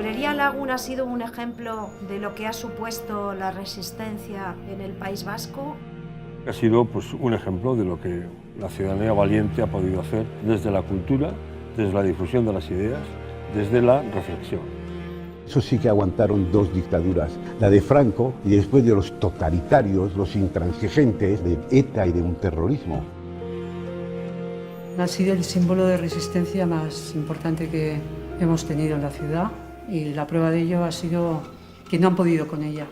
librería Lagun ha sido un ejemplo de lo que ha supuesto la resistencia en el País Vasco. Ha sido pues, un ejemplo de lo que la ciudadanía valiente ha podido hacer desde la cultura, desde la difusión de las ideas, desde la reflexión. Eso sí que aguantaron dos dictaduras, la de Franco y después de los totalitarios, los intransigentes de ETA y de un terrorismo. Ha sido el símbolo de resistencia más importante que hemos tenido en la ciudad y la prueba de ello ha sido que no han podido con ella.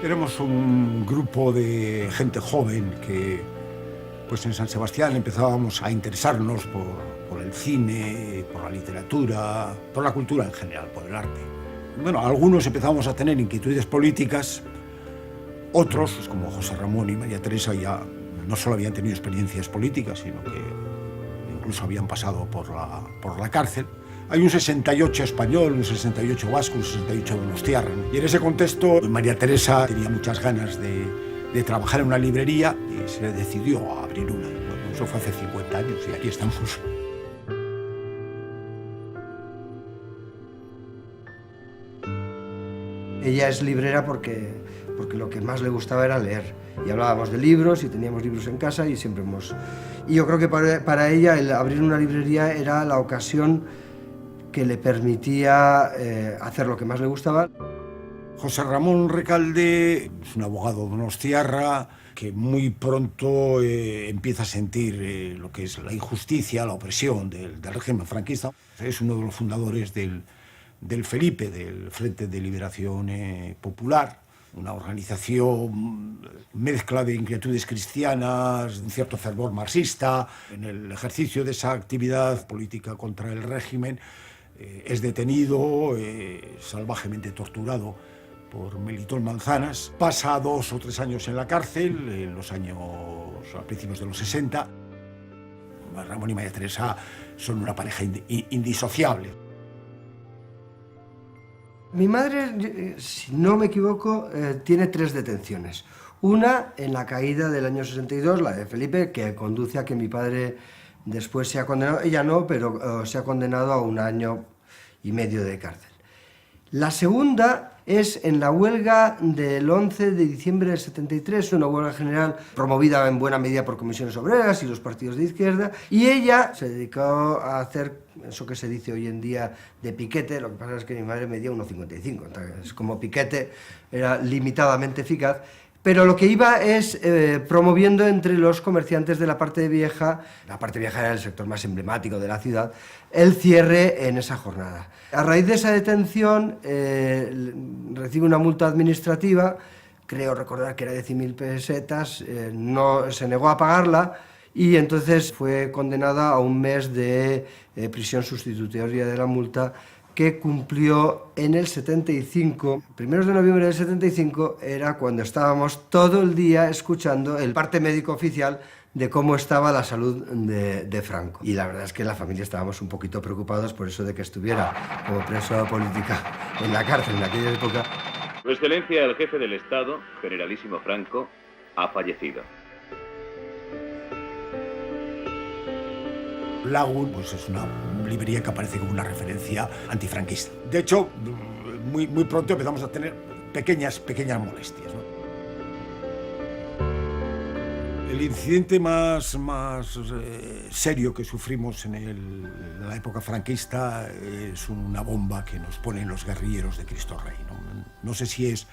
Éramos un grupo de gente joven que pues en San Sebastián empezábamos a interesarnos por el cine, por la literatura, por la cultura en general, por el arte. Bueno, algunos empezamos a tener inquietudes políticas, otros, pues como José Ramón y María Teresa, ya no solo habían tenido experiencias políticas, sino que incluso habían pasado por la cárcel. Hay un 68 español, un 68 vasco, un 68 donostiarra. Y en ese contexto, María Teresa tenía muchas ganas de trabajar en una librería y se decidió a abrir una. Bueno, eso fue hace 50 años y aquí estamos. Ella es librera porque lo que más le gustaba era leer. Y hablábamos de libros y teníamos libros en casa y siempre hemos... Y yo creo que para ella el abrir una librería era la ocasión que le permitía hacer lo que más le gustaba. José Ramón Recalde es un abogado donostiarra que muy pronto empieza a sentir lo que es la injusticia, la opresión del régimen franquista. Es uno de los fundadores del Felipe, del Frente de Liberación Popular, una organización mezcla de inquietudes cristianas, un cierto fervor marxista. En el ejercicio de esa actividad política contra el régimen es detenido, salvajemente torturado por Melitón Manzanas. Pasa 2 o 3 años en la cárcel, a principios de los 60. Ramón y María Teresa son una pareja indisociable. Mi madre, si no me equivoco, tiene 3 detenciones. Una en la caída del año 62, la de Felipe, que conduce a que mi padre después sea condenado, ella no, pero se ha condenado a 1 año y medio de cárcel. La segunda es en la huelga del 11 de diciembre del 73, una huelga general promovida en buena medida por comisiones obreras y los partidos de izquierda, y ella se dedicó a hacer eso que se dice hoy en día de piquete. Lo que pasa es que mi madre medía 1,55, entonces como piquete era limitadamente eficaz, pero lo que iba es promoviendo entre los comerciantes de la parte vieja era el sector más emblemático de la ciudad, el cierre en esa jornada. A raíz de esa detención recibe una multa administrativa, creo recordar que era de 100.000 pesetas, no se negó a pagarla y entonces fue condenada a 1 mes de prisión sustitutoria de la multa, que cumplió en el 75. Primeros de noviembre del 75 era cuando estábamos todo el día escuchando el parte médico oficial de cómo estaba la salud de Franco. Y la verdad es que en la familia estábamos un poquito preocupados por eso de que estuviera como preso política en la cárcel en aquella época. Su Excelencia, el jefe del Estado, Generalísimo Franco, ha fallecido. Lagun pues es una librería que aparece como una referencia antifranquista. De hecho, muy pronto empezamos a tener pequeñas molestias, ¿no? El incidente más serio que sufrimos en la época franquista es una bomba que nos ponen los guerrilleros de Cristo Rey, ¿no? No sé si es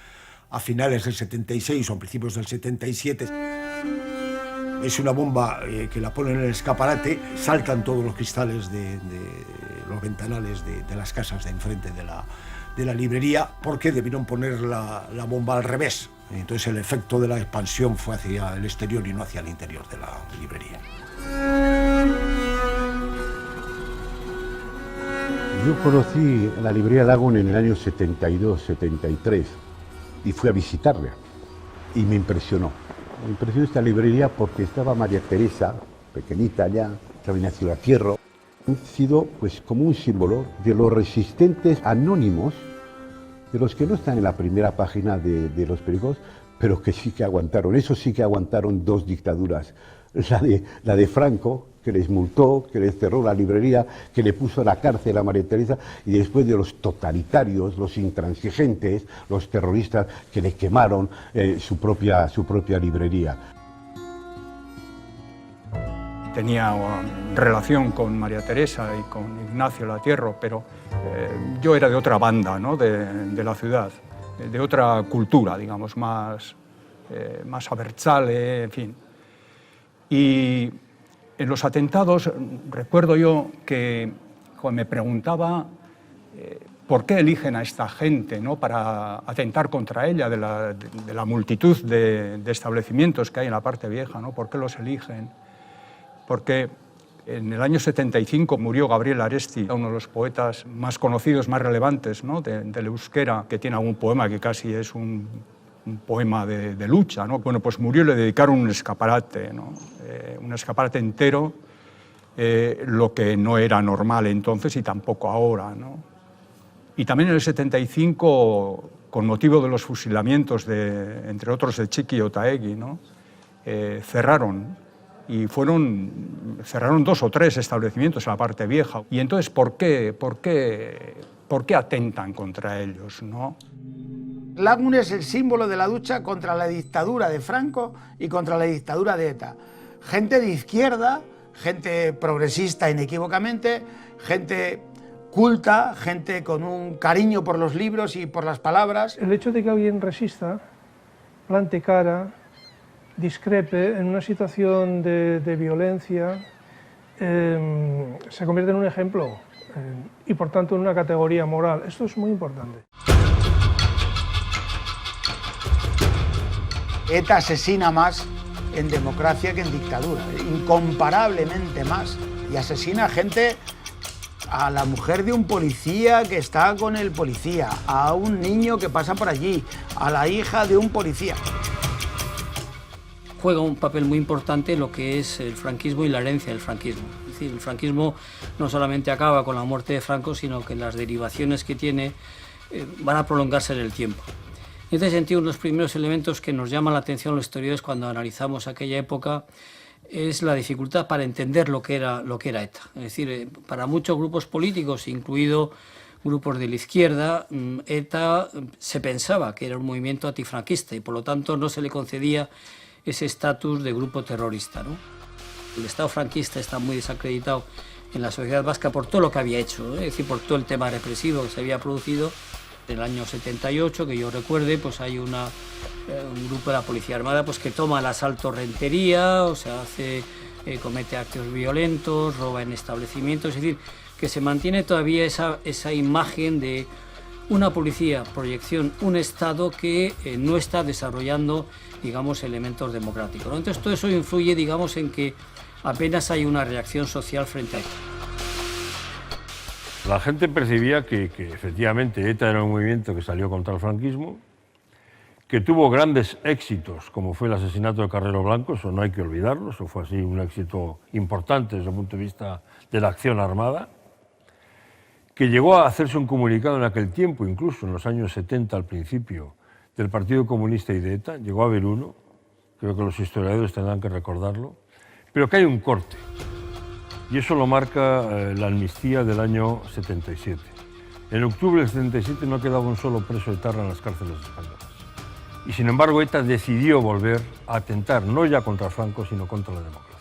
a finales del 76 o a principios del 77. Es una bomba que la ponen en el escaparate, saltan todos los cristales de los ventanales de las casas de enfrente de la librería, porque debieron poner la bomba al revés. Entonces el efecto de la expansión fue hacia el exterior y no hacia el interior de la librería. Yo conocí la librería Lagun en el año 72-73 y fui a visitarla y me impresionó. Me impresionó esta librería porque estaba María Teresa, pequeñita ya, estaba Ignacio Latierro. Han sido pues como un símbolo de los resistentes anónimos de los que no están en la primera página de los periódicos, pero que sí que aguantaron. Eso sí que aguantaron dos dictaduras. La de Franco, que les multó, que les cerró la librería, que le puso a la cárcel a María Teresa, y después de los totalitarios, los intransigentes, los terroristas que le quemaron su propia librería. Tenía relación con María Teresa y con Ignacio Latierro, pero yo era de otra banda, ¿no? de la ciudad, de otra cultura, digamos, más abertzale, en fin. Y en los atentados recuerdo yo que me preguntaba por qué eligen a esta gente, ¿no? Para atentar contra ella, de la multitud de establecimientos que hay en la parte vieja, ¿no? ¿Por qué los eligen? Porque en el año 75 murió Gabriel Aresti, uno de los poetas más conocidos, más relevantes, ¿no? del euskera, que tiene algún poema que casi es un poema de lucha, ¿no? Bueno, pues murió y le dedicaron un escaparate, ¿no? Un escaparate entero, lo que no era normal entonces y tampoco ahora, ¿no? Y también en el 75, con motivo de los fusilamientos, entre otros de Txiki y Otaegi, ¿no? Cerraron. Y cerraron 2 o 3 establecimientos en la parte vieja. Y entonces, ¿por qué atentan contra ellos, ¿no? Lagun es el símbolo de la lucha contra la dictadura de Franco y contra la dictadura de ETA. Gente de izquierda, gente progresista inequívocamente, gente culta, gente con un cariño por los libros y por las palabras. El hecho de que alguien resista, plante cara, discrepe en una situación de violencia, se convierte en un ejemplo y por tanto en una categoría moral. Esto es muy importante. ETA asesina más en democracia que en dictadura, incomparablemente más. Y asesina a gente, a la mujer de un policía que está con el policía, a un niño que pasa por allí, a la hija de un policía. Juega un papel muy importante lo que es el franquismo y la herencia del franquismo. Es decir, el franquismo no solamente acaba con la muerte de Franco, sino que las derivaciones que tiene van a prolongarse en el tiempo. En este sentido, uno de los primeros elementos que nos llama la atención los historiadores cuando analizamos aquella época es la dificultad para entender lo que era ETA. Es decir, para muchos grupos políticos, incluidos grupos de la izquierda, ETA se pensaba que era un movimiento antifranquista y por lo tanto no se le concedía ese estatus de grupo terrorista, ¿no? El Estado franquista está muy desacreditado en la sociedad vasca por todo lo que había hecho, ¿no? Es decir, por todo el tema represivo que se había producido. En el año 78, que yo recuerde, pues hay un grupo de la Policía Armada pues, que toma el asalto Rentería, o sea, comete actos violentos, roba en establecimientos, es decir, que se mantiene todavía esa imagen de una policía, proyección, un Estado que no está desarrollando, digamos, elementos democráticos, ¿no? Entonces todo eso influye, digamos, en que apenas hay una reacción social frente a esto. La gente percibía que efectivamente ETA era un movimiento que salió contra el franquismo, que tuvo grandes éxitos, como fue el asesinato de Carrero Blanco, eso no hay que olvidarlo, eso fue así un éxito importante desde el punto de vista de la acción armada, que llegó a hacerse un comunicado en aquel tiempo, incluso en los años 70 al principio, del Partido Comunista y de ETA, llegó a haber uno, creo que los historiadores tendrán que recordarlo, pero que hay un corte. Y eso lo marca la amnistía del año 77. En octubre del 77 no quedaba un solo preso etarra en las cárceles españolas. Y sin embargo ETA decidió volver a atentar no ya contra Franco, sino contra la democracia.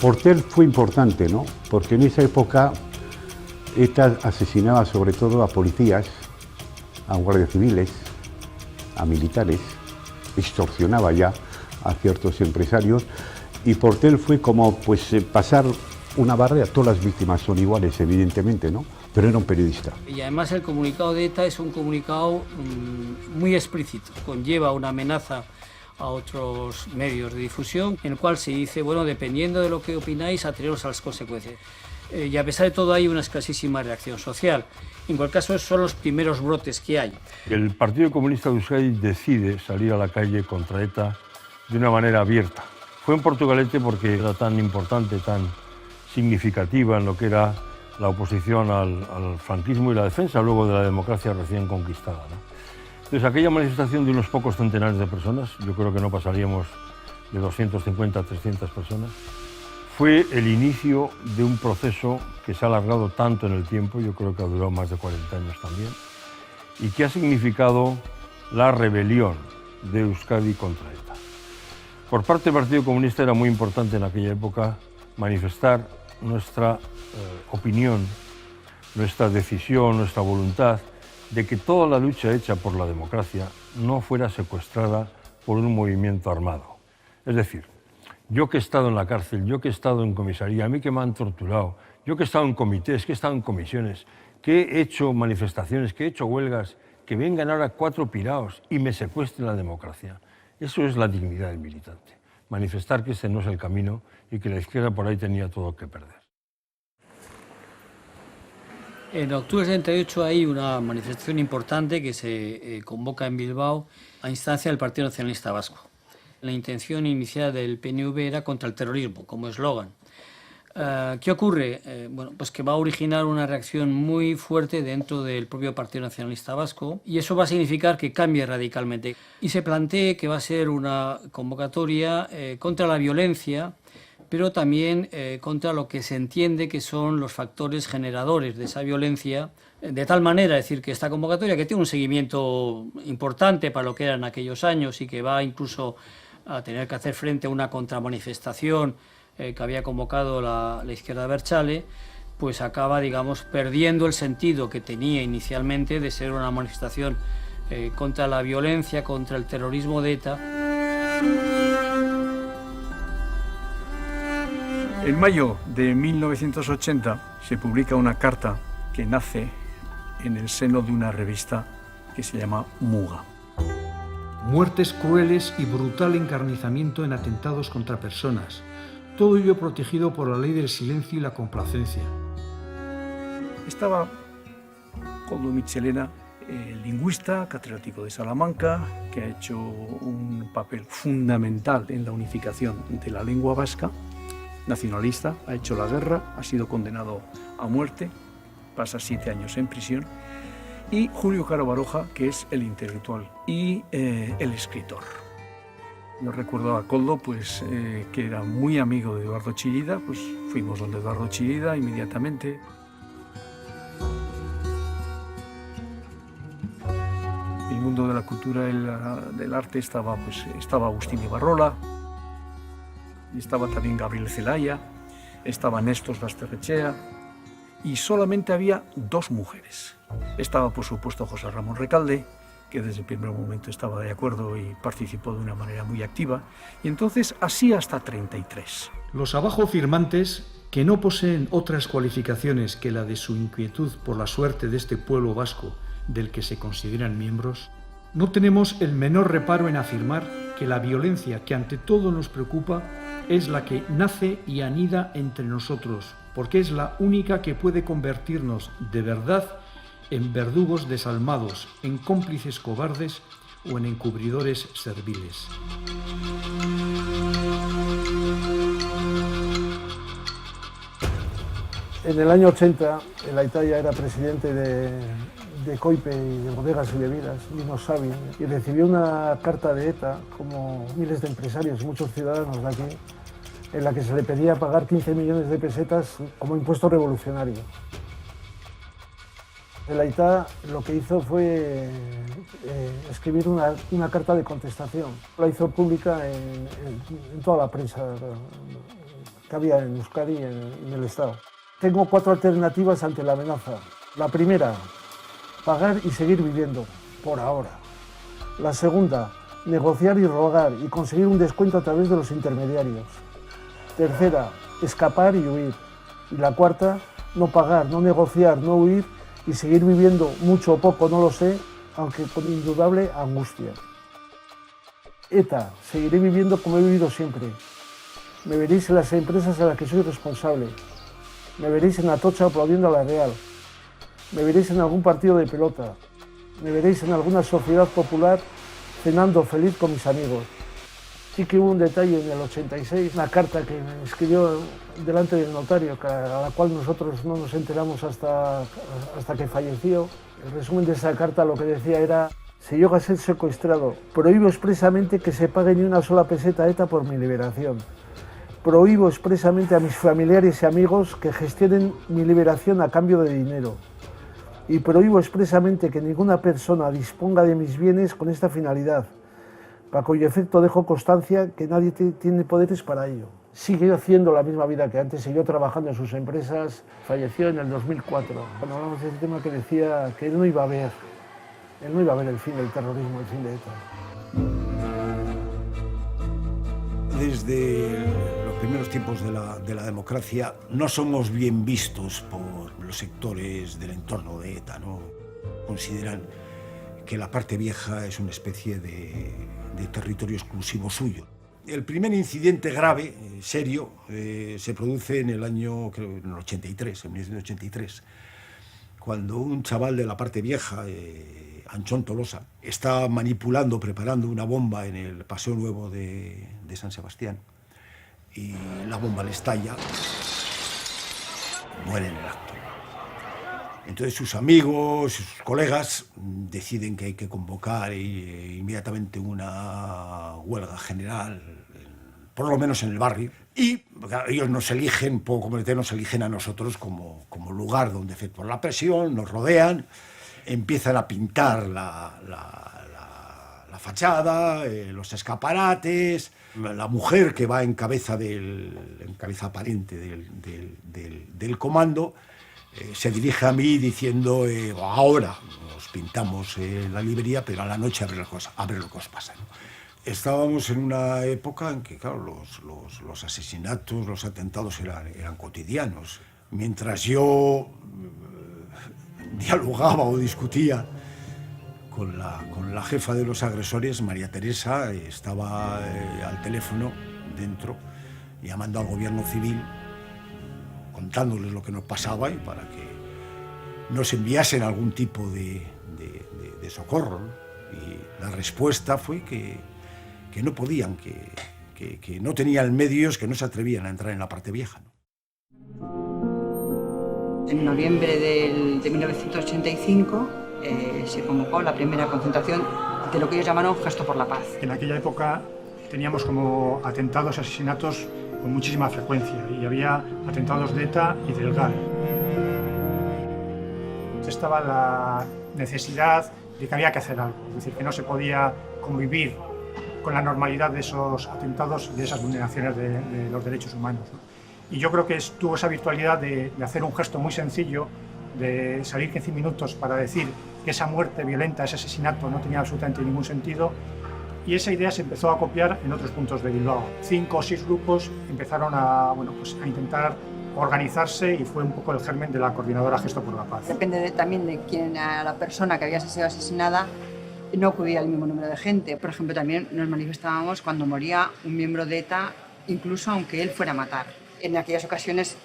Portel fue importante, ¿no? Porque en esa época ETA asesinaba sobre todo a policías, a guardias civiles, a militares, extorsionaba ya a ciertos empresarios y Portel fue como pues pasar una barrera, todas las víctimas son iguales, evidentemente, ¿no? Pero era un periodista. Y además el comunicado de ETA es un comunicado muy explícito, conlleva una amenaza a otros medios de difusión, en el cual se dice, bueno, dependiendo de lo que opináis, ateneros a las consecuencias. Y a pesar de todo hay una escasísima reacción social. En cualquier caso, son los primeros brotes que hay. El Partido Comunista de Euskadi decide salir a la calle contra ETA de una manera abierta. Fue en Portugalete porque era tan importante, tan significativa en lo que era la oposición al franquismo y la defensa luego de la democracia recién conquistada, ¿no? Entonces, aquella manifestación de unos pocos centenares de personas, yo creo que no pasaríamos de 250 a 300 personas, fue el inicio de un proceso que se ha alargado tanto en el tiempo, yo creo que ha durado más de 40 años también, y que ha significado la rebelión de Euskadi contra ETA. Por parte del Partido Comunista era muy importante en aquella época manifestar nuestra opinión, nuestra decisión, nuestra voluntad de que toda la lucha hecha por la democracia no fuera secuestrada por un movimiento armado. Es decir, yo que he estado en la cárcel, yo que he estado en comisaría, a mí que me han torturado, yo que he estado en comités, que he estado en comisiones, que he hecho manifestaciones, que he hecho huelgas, que vengan ahora 4 piraos y me secuestren la democracia. Eso es la dignidad del militante. Manifestar que ese no es el camino y que la izquierda por ahí tenía todo que perder. En octubre del 78 hay una manifestación importante que se convoca en Bilbao a instancia del Partido Nacionalista Vasco. La intención inicial del PNV era contra el terrorismo, como eslogan. ¿Qué ocurre? Bueno, pues que va a originar una reacción muy fuerte dentro del propio Partido Nacionalista Vasco y eso va a significar que cambie radicalmente. Y se plantea que va a ser una convocatoria contra la violencia, pero también contra lo que se entiende que son los factores generadores de esa violencia, de tal manera, es decir, que esta convocatoria, que tiene un seguimiento importante para lo que eran aquellos años y que va incluso a tener que hacer frente a una contramanifestación que había convocado la izquierda abertzale, pues acaba, digamos, perdiendo el sentido que tenía inicialmente de ser una manifestación contra la violencia, contra el terrorismo de ETA. En mayo de 1980 se publica una carta que nace en el seno de una revista que se llama Muga. Muertes crueles y brutal encarnizamiento en atentados contra personas. Todo ello protegido por la ley del silencio y la complacencia. Estaba Koldo Mitxelena, lingüista, catedrático de Salamanca, que ha hecho un papel fundamental en la unificación de la lengua vasca, nacionalista, ha hecho la guerra, ha sido condenado a muerte, pasa 7 años en prisión, y Julio Caro Baroja, que es el intelectual y el escritor. Yo recuerdo a Koldo, pues, que era muy amigo de Eduardo Chillida, pues fuimos donde Eduardo Chillida inmediatamente. El mundo de la cultura y del arte estaba Agustín Ibarrola, estaba también Gabriel Zelaya, estaba Néstor Basterrechea, y solamente había 2 mujeres. Estaba, por supuesto, José Ramón Recalde, que desde el primer momento estaba de acuerdo y participó de una manera muy activa, y entonces así hasta 33. Los abajo firmantes, que no poseen otras cualificaciones que la de su inquietud por la suerte de este pueblo vasco del que se consideran miembros, no tenemos el menor reparo en afirmar que la violencia que ante todo nos preocupa es la que nace y anida entre nosotros, porque es la única que puede convertirnos de verdad en verdugos desalmados, en cómplices cobardes o en encubridores serviles. En el año 80, el Aitaya era presidente de Coipe y de Bodegas y Bebidas, y no sabía, y recibió una carta de ETA, como miles de empresarios y muchos ciudadanos de aquí, en la que se le pedía pagar 15 millones de pesetas como impuesto revolucionario. El Aitá lo que hizo fue escribir una carta de contestación. La hizo pública en toda la prensa que había en Euskadi y en el Estado. Tengo 4 alternativas ante la amenaza. La primera, pagar y seguir viviendo, por ahora. La segunda, negociar y rogar y conseguir un descuento a través de los intermediarios. Tercera, escapar y huir. Y la cuarta, no pagar, no negociar, no huir y seguir viviendo mucho o poco, no lo sé, aunque con indudable angustia. ETA, seguiré viviendo como he vivido siempre. Me veréis en las empresas en las que soy responsable. Me veréis en Atocha aplaudiendo a la Real. Me veréis en algún partido de pelota. Me veréis en alguna sociedad popular cenando feliz con mis amigos. Sí que hubo un detalle en el 86, una carta que me escribió delante del notario, a la cual nosotros no nos enteramos hasta que falleció. El resumen de esa carta lo que decía era: si llego a ser secuestrado, prohíbo expresamente que se pague ni una sola peseta a ETA por mi liberación. Prohíbo expresamente a mis familiares y amigos que gestionen mi liberación a cambio de dinero. Y prohíbo expresamente que ninguna persona disponga de mis bienes con esta finalidad, para cuyo efecto dejo constancia que nadie tiene poderes para ello. Siguió haciendo la misma vida que antes, siguió trabajando en sus empresas, falleció en el 2004. Cuando hablamos de ese tema, que decía que él no iba a ver el fin del terrorismo, el fin de ETA. Desde los primeros tiempos de la democracia no somos bien vistos por los sectores del entorno de ETA, ¿no? Consideran que la parte vieja es una especie de territorio exclusivo suyo. El primer incidente grave, serio, se produce en el año, creo, en el 83, en 1983, cuando un chaval de la parte vieja, Anchón Tolosa, está manipulando, preparando una bomba en el Paseo Nuevo de San Sebastián, y la bomba le estalla, muere en el acto. Entonces sus amigos, sus colegas deciden que hay que convocar inmediatamente una huelga general, por lo menos en el barrio, y ellos nos eligen, poco como nos eligen a nosotros como lugar donde efectuar la presión, nos rodean, empiezan a pintar la fachada, los escaparates. La mujer que va en cabeza aparente del comando se dirige a mí diciendo: ahora nos pintamos la librería, pero a la noche a ver lo que os pasa, ¿no? Estábamos en una época en que, claro, los asesinatos, los atentados eran cotidianos. Mientras yo dialogaba o discutía con la jefa de los agresores, María Teresa, estaba al teléfono dentro, llamando al gobierno civil, contándoles lo que nos pasaba y para que nos enviasen algún tipo de socorro, ¿no? Y la respuesta fue que no podían, que no tenían medios, que no se atrevían a entrar en la parte vieja, ¿no? En noviembre de 1985 se convocó la primera concentración de lo que ellos llamaron Gesto por la Paz. En aquella época teníamos como atentados, asesinatos con muchísima frecuencia, y había atentados de ETA y del GAL. Estaba la necesidad de que había que hacer algo, es decir, que no se podía convivir con la normalidad de esos atentados y de esas vulneraciones de los derechos humanos, ¿no? Y yo creo que tuvo esa virtualidad de hacer un gesto muy sencillo, de salir 15 minutos para decir que esa muerte violenta, ese asesinato no tenía absolutamente ningún sentido, y esa idea se empezó a copiar en otros puntos de Bilbao. 5 o 6 grupos empezaron a intentar organizarse, y fue un poco el germen de la coordinadora Gesto por la Paz. Depende también de quién era la persona que había sido asesinada, no acudía al mismo número de gente. Por ejemplo, también nos manifestábamos cuando moría un miembro de ETA, incluso aunque él fuera a matar. En aquellas ocasiones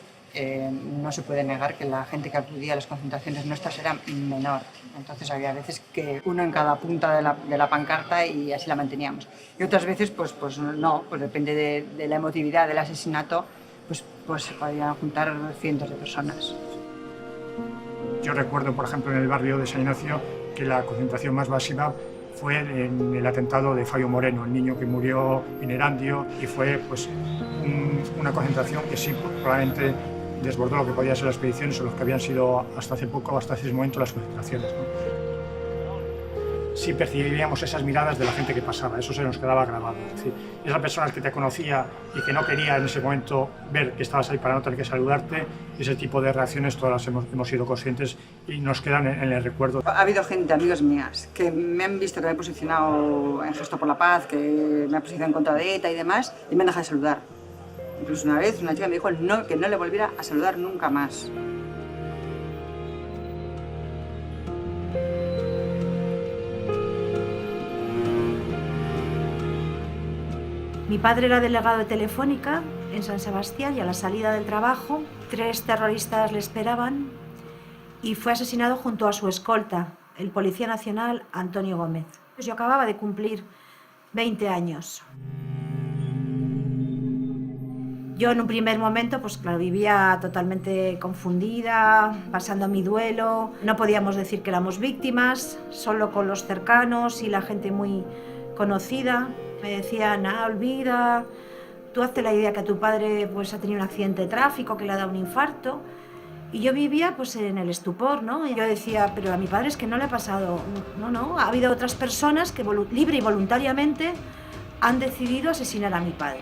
no se puede negar que la gente que acudía a las concentraciones nuestras era menor. Entonces había veces que uno en cada punta de la pancarta, y así la manteníamos. Y otras veces pues no, pues depende de la emotividad del asesinato, pues se podían juntar cientos de personas. Yo recuerdo, por ejemplo, en el barrio de San Ignacio, que la concentración más masiva fue en el atentado de Fabio Moreno, el niño que murió en Erandio, y fue pues una concentración que sí, probablemente desbordó lo que podían ser las expediciones o los que habían sido hasta hace poco, hasta ese momento, las concentraciones, ¿no? Sí percibíamos esas miradas de la gente que pasaba, eso se nos quedaba grabado. Es decir, esas personas que te conocía y que no quería en ese momento ver que estabas ahí para no tener que saludarte, ese tipo de reacciones todas las hemos sido conscientes y nos quedan en el recuerdo. Ha habido gente, amigos mías, que me han visto que me he posicionado en Gesto por la Paz, que me he posicionado en contra de ETA y demás, y me han dejado de saludar. Incluso una vez una chica me dijo que no le volviera a saludar nunca más. Mi padre era delegado de Telefónica en San Sebastián y a la salida del trabajo 3 terroristas le esperaban y fue asesinado junto a su escolta, el Policía Nacional Antonio Gómez. Yo acababa de cumplir 20 años. Yo en un primer momento, pues claro, vivía totalmente confundida, pasando mi duelo. No podíamos decir que éramos víctimas, solo con los cercanos y la gente muy conocida. Me decían, olvida, tú hazte la idea que tu padre pues, ha tenido un accidente de tráfico, que le ha dado un infarto. Y yo vivía pues, en el estupor, ¿no? Y yo decía, pero a mi padre es que no le ha pasado. No, ha habido otras personas que libre y voluntariamente han decidido asesinar a mi padre.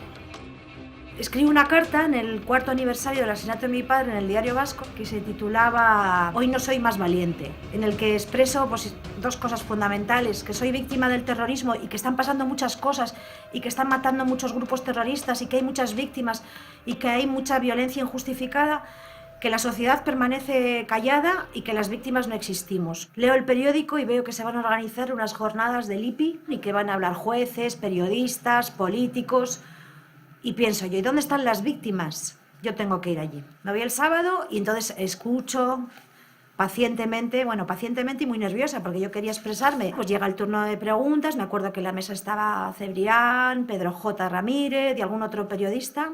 Escribí una carta en el 4º aniversario del asesinato de mi padre en el Diario Vasco que se titulaba Hoy no soy más valiente, en el que expreso pues, 2 cosas fundamentales, que soy víctima del terrorismo y que están pasando muchas cosas y que están matando muchos grupos terroristas y que hay muchas víctimas y que hay mucha violencia injustificada, que la sociedad permanece callada y que las víctimas no existimos. Leo el periódico y veo que se van a organizar unas jornadas del IPI y que van a hablar jueces, periodistas, políticos. Y pienso yo, ¿y dónde están las víctimas? Yo tengo que ir allí. Me voy el sábado y entonces escucho pacientemente y muy nerviosa porque yo quería expresarme. Pues llega el turno de preguntas, me acuerdo que en la mesa estaba Cebrián, Pedro J. Ramírez y algún otro periodista.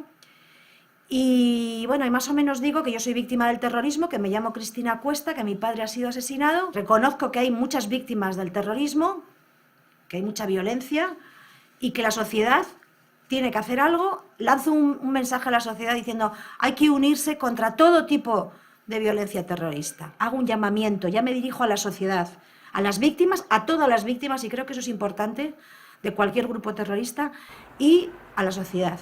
Y bueno, y más o menos digo que yo soy víctima del terrorismo, que me llamo Cristina Cuesta, que mi padre ha sido asesinado. Reconozco que hay muchas víctimas del terrorismo, que hay mucha violencia y que la sociedad tiene que hacer algo. Lanzo un mensaje a la sociedad diciendo hay que unirse contra todo tipo de violencia terrorista. Hago un llamamiento, ya me dirijo a la sociedad, a las víctimas, a todas las víctimas, y creo que eso es importante, de cualquier grupo terrorista, y a la sociedad.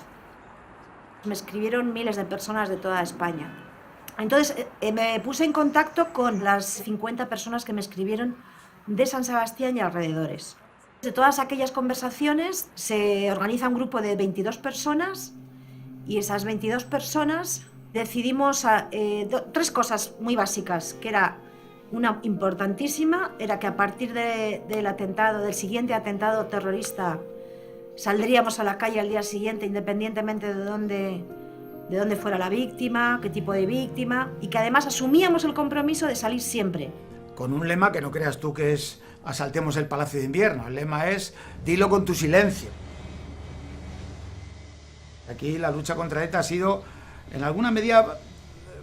Me escribieron miles de personas de toda España. Entonces me puse en contacto con las 50 personas que me escribieron de San Sebastián y alrededores. De todas aquellas conversaciones se organiza un grupo de 22 personas y esas 22 personas decidimos 3 cosas muy básicas, que era una importantísima, era que a partir del siguiente atentado terrorista saldríamos a la calle al día siguiente independientemente de dónde fuera la víctima, qué tipo de víctima, y que además asumíamos el compromiso de salir siempre. Con un lema que no creas tú que es asaltemos el Palacio de Invierno. El lema es dilo con tu silencio. Aquí la lucha contra ETA ha sido, en alguna medida,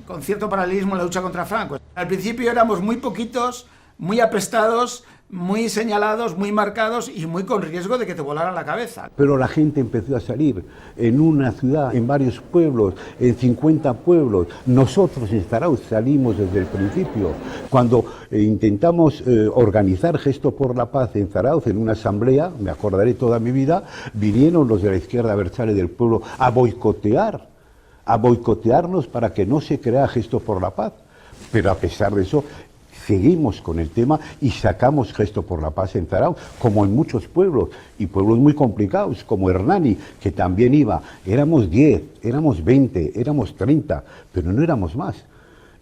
con cierto paralelismo en la lucha contra Franco. Al principio éramos muy poquitos, muy apestados, muy señalados, muy marcados y muy con riesgo de que te volaran la cabeza. Pero la gente empezó a salir en una ciudad, en varios pueblos, en 50 pueblos. Nosotros en Zarauz salimos desde el principio. Cuando intentamos organizar Gesto por la Paz en Zarauz, en una asamblea, me acordaré toda mi vida, vinieron los de la izquierda abertzale del pueblo a boicotearnos para que no se crea Gesto por la Paz. Pero a pesar de eso, seguimos con el tema y sacamos Gesto por la Paz en Zarauz, como en muchos pueblos, y pueblos muy complicados, como Hernani, que también iba. Éramos 10, éramos 20, éramos 30, pero no éramos más.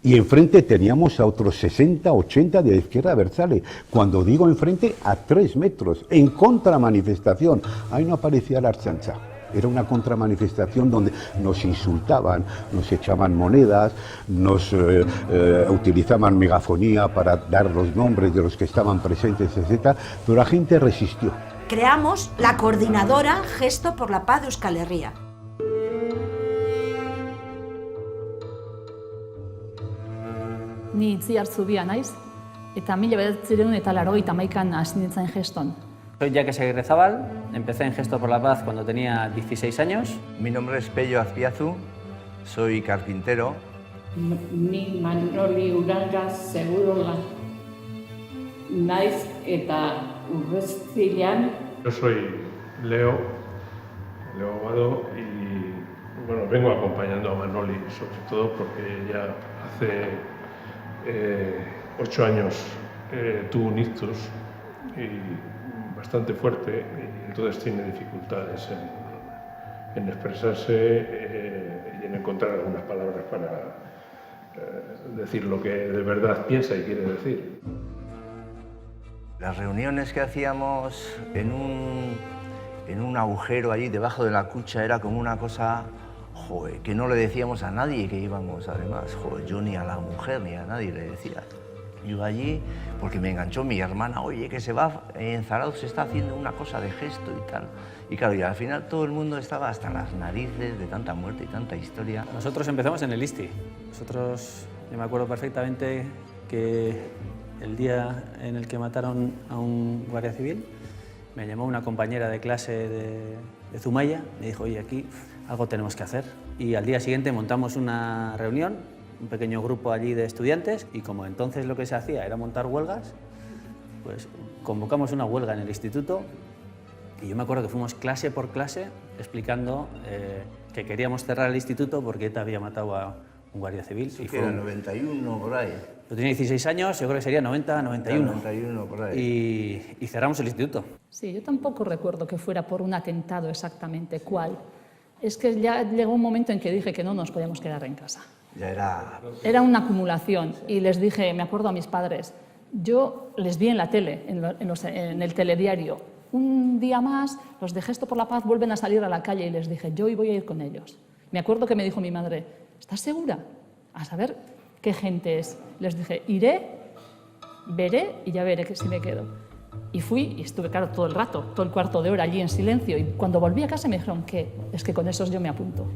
Y enfrente teníamos a otros 60, 80 de la izquierda abertzale. Cuando digo enfrente, a 3 metros, en contramanifestación. Ahí no aparecía la Ertzaintza. Era una contramanifestación donde nos insultaban, nos echaban monedas, nos utilizaban megafonía para dar los nombres de los que estaban presentes, etc. Pero la gente resistió. Creamos la coordinadora Gesto por la Paz de Euskal Herria. Ni Itziar Zubia naiz, eta 1981an hasi nintzen Geston. Soy Jacques Aguirrezabal, empecé en Gesto por la Paz cuando tenía 16 años. Mi nombre es Pello Azpiazu, soy carpintero. Ni Manoli Uranga Segurola naiz eta Urreztilan. Yo soy Leo Aguado y bueno, vengo acompañando a Manoli sobre todo porque ya hace 8 años tuvo un ictus y bastante fuerte y entonces tiene dificultades en expresarse y en encontrar algunas palabras para decir lo que de verdad piensa y quiere decir. Las reuniones que hacíamos en un agujero allí debajo de la cucha era como una cosa, joder, que no le decíamos a nadie que íbamos, además, joder, yo ni a la mujer ni a nadie le decía. Yo allí, porque me enganchó mi hermana, oye, que se va, en Zarauz se está haciendo una cosa de gesto y tal. Y claro, y al final todo el mundo estaba hasta las narices de tanta muerte y tanta historia. Nosotros empezamos en el ISTI. Yo me acuerdo perfectamente que el día en el que mataron a un guardia civil, me llamó una compañera de clase de Zumaya, me dijo, oye, aquí algo tenemos que hacer. Y al día siguiente montamos una reunión, un pequeño grupo allí de estudiantes, y como entonces lo que se hacía era montar huelgas, pues convocamos una huelga en el instituto, y yo me acuerdo que fuimos clase por clase explicando que queríamos cerrar el instituto porque ETA había matado a un guardia civil. Sí, que era el 91 por ahí. Yo tenía 16 años, yo creo que sería 90, 91. 91 por ahí. Y cerramos el instituto. Sí, yo tampoco recuerdo que fuera por un atentado exactamente cuál. Es que ya llegó un momento en que dije que no nos podíamos quedar en casa. Ya era... Era una acumulación y les dije, me acuerdo a mis padres, yo les vi en la tele, en el telediario, un día más los de Gesto por la Paz vuelven a salir a la calle y les dije, yo hoy voy a ir con ellos. Me acuerdo que me dijo mi madre, ¿estás segura? A saber qué gente es. Les dije, iré, veré y ya veré si me quedo. Y fui y estuve, claro, todo el rato, todo el cuarto de hora allí en silencio. Y cuando volví a casa me dijeron, ¿qué? Es que con esos yo me apunto.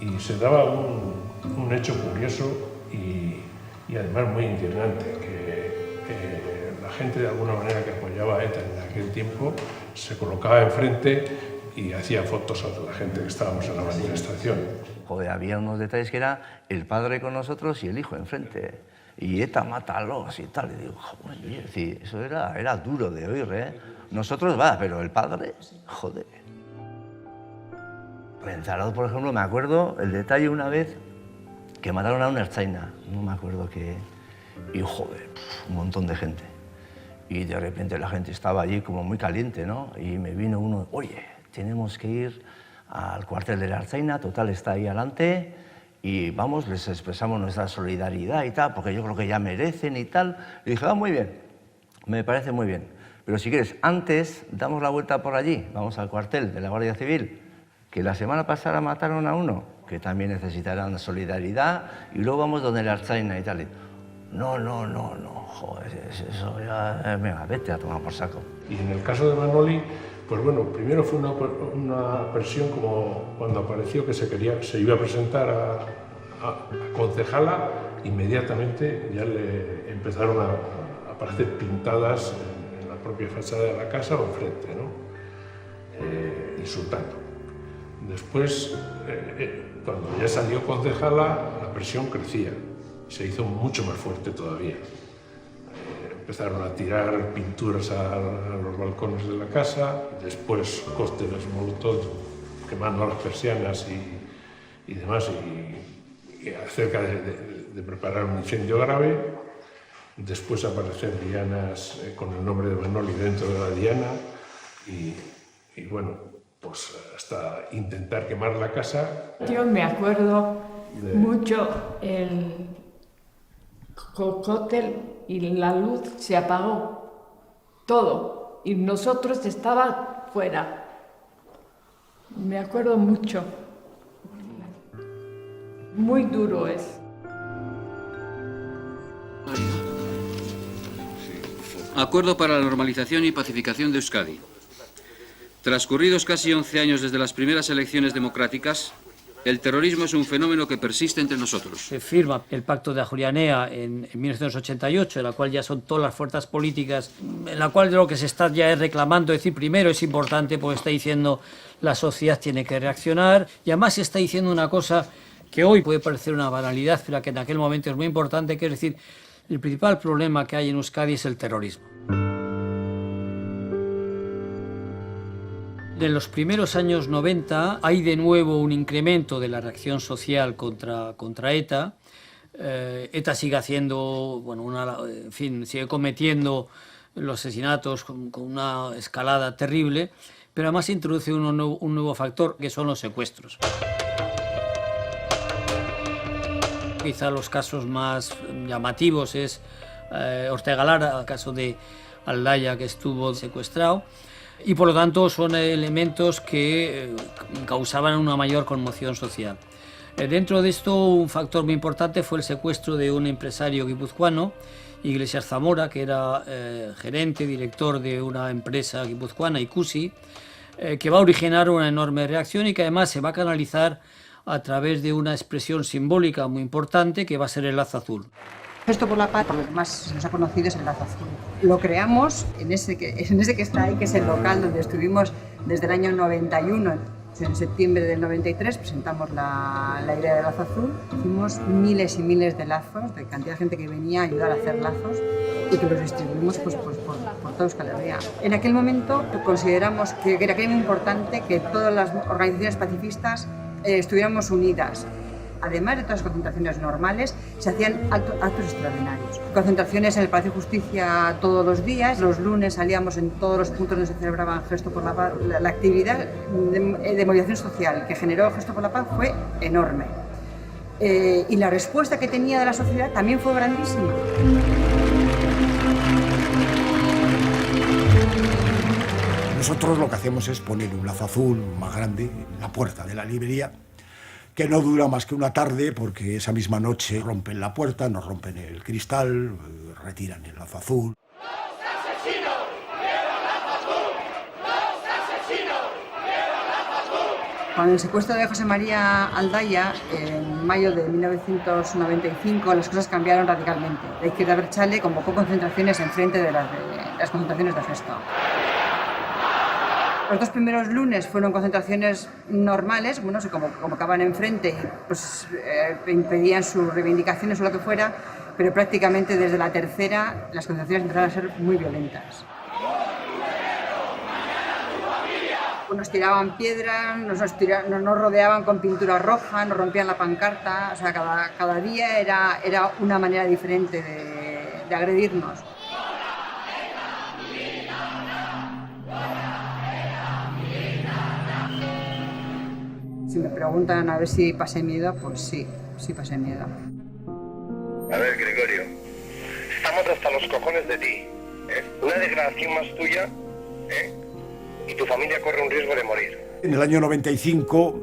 Y se daba un hecho curioso y además muy indignante, que la gente de alguna manera que apoyaba a ETA en aquel tiempo se colocaba enfrente y hacía fotos a la gente que estábamos en la manifestación. Joder, había unos detalles que era el padre con nosotros y el hijo enfrente. Y ETA, mátalos y tal. Y digo, joder, es decir, eso era duro de oír, ¿eh? Nosotros va, pero el padre, joder. En Zarauz, por ejemplo, me acuerdo el detalle una vez que mataron a un ertzaina, no me acuerdo qué, y joder, un montón de gente. Y de repente la gente estaba allí como muy caliente, ¿no? Y me vino uno, oye, tenemos que ir al cuartel de la ertzaina, total está ahí adelante, y vamos, les expresamos nuestra solidaridad y tal, porque yo creo que ya merecen y tal. Y dije, muy bien, me parece muy bien, pero si quieres, antes damos la vuelta por allí, vamos al cuartel de la Guardia Civil, que la semana pasada mataron a uno, que también necesitarán solidaridad, y luego vamos donde la ertzaina y tal. No, joder, eso ya, venga, vete a tomar por saco. Y en el caso de Manoli, pues bueno, primero fue una presión como cuando apareció que se iba a presentar a concejala, inmediatamente ya le empezaron a aparecer pintadas en la propia fachada de la casa o enfrente, ¿no? Insultando. Después, cuando ya salió concejala, la presión crecía, se hizo mucho más fuerte todavía. Empezaron a tirar pinturas a los balcones de la casa, después cócteles molotov quemando las persianas y demás, y acerca de preparar un incendio grave. Después aparecen dianas con el nombre de Manoli dentro de la diana y bueno, pues hasta intentar quemar la casa. Yo me acuerdo mucho el cóctel y la luz se apagó, todo, y nosotros estaba fuera. Me acuerdo mucho. Muy duro es. Acuerdo para la normalización y pacificación de Euskadi. Transcurridos casi 11 años desde las primeras elecciones democráticas, el terrorismo es un fenómeno que persiste entre nosotros. Se firma el Pacto de Ajuria en 1988, en la cual ya son todas las fuerzas políticas, en la cual lo que se está ya es reclamando, es decir, primero es importante porque está diciendo la sociedad tiene que reaccionar, y además se está diciendo una cosa que hoy puede parecer una banalidad, pero que en aquel momento es muy importante, que es decir, el principal problema que hay en Euskadi es el terrorismo. En los primeros años 90 hay de nuevo un incremento de la reacción social contra ETA. ETA sigue haciendo, sigue cometiendo los asesinatos con una escalada terrible, pero además introduce un nuevo factor, que son los secuestros. Quizá los casos más llamativos es Ortega Lara, el caso de Aldaya, que estuvo secuestrado, y por lo tanto son elementos que causaban una mayor conmoción social. Dentro de esto, un factor muy importante fue el secuestro de un empresario guipuzcoano, Iglesias Zamora, que era gerente, director de una empresa guipuzcoana, Ikusi, que va a originar una enorme reacción y que además se va a canalizar a través de una expresión simbólica muy importante, que va a ser el lazo azul. Gesto por la Paz, por lo que más se nos ha conocido, es el lazo azul. Lo creamos en ese que está ahí, que es el local donde estuvimos desde el año 91. En septiembre del 93 presentamos la idea del lazo azul. Hicimos miles y miles de lazos, de cantidad de gente que venía a ayudar a hacer lazos y que los distribuimos por toda Euskal Herria. En aquel momento consideramos que era muy importante que todas las organizaciones pacifistas estuviéramos unidas. Además de todas las concentraciones normales, se hacían actos extraordinarios. Concentraciones en el Palacio de Justicia todos los días. Los lunes salíamos en todos los puntos donde se celebraba el Gesto por la Paz. La actividad de movilización social que generó el Gesto por la Paz fue enorme. Y la respuesta que tenía de la sociedad también fue grandísima. Nosotros lo que hacemos es poner un lazo azul más grande en la puerta de la librería, que no dura más que una tarde, porque esa misma noche rompen la puerta, nos rompen el cristal, retiran el lazo azul. Con el secuestro de José María Aldaya, en mayo de 1995, las cosas cambiaron radicalmente. La izquierda abertzale convocó concentraciones enfrente de las concentraciones de Gesto. Los dos primeros lunes fueron concentraciones normales, bueno, se convocaban enfrente y pues, impedían sus reivindicaciones o lo que fuera, pero prácticamente desde la tercera las concentraciones empezaron a ser muy violentas. Nos tiraban piedras, nos rodeaban con pintura roja, nos rompían la pancarta, o sea, cada día era una manera diferente de agredirnos. Si me preguntan a ver si pasé miedo, pues sí pasé miedo. A ver, Gregorio, estamos hasta los cojones de ti, ¿eh? Una declaración más tuya, ¿eh? Y tu familia corre un riesgo de morir. En el año 95,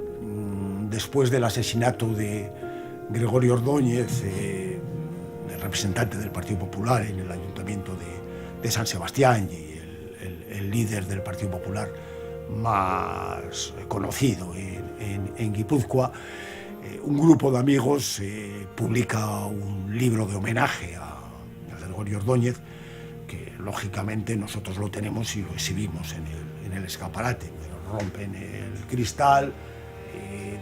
después del asesinato de Gregorio Ordóñez, el representante del Partido Popular en el Ayuntamiento de San Sebastián y el líder del Partido Popular más conocido en Guipúzcoa, un grupo de amigos publica un libro de homenaje a Gregorio Ordóñez, que lógicamente nosotros lo tenemos y lo exhibimos en el escaparate. Rompen el cristal,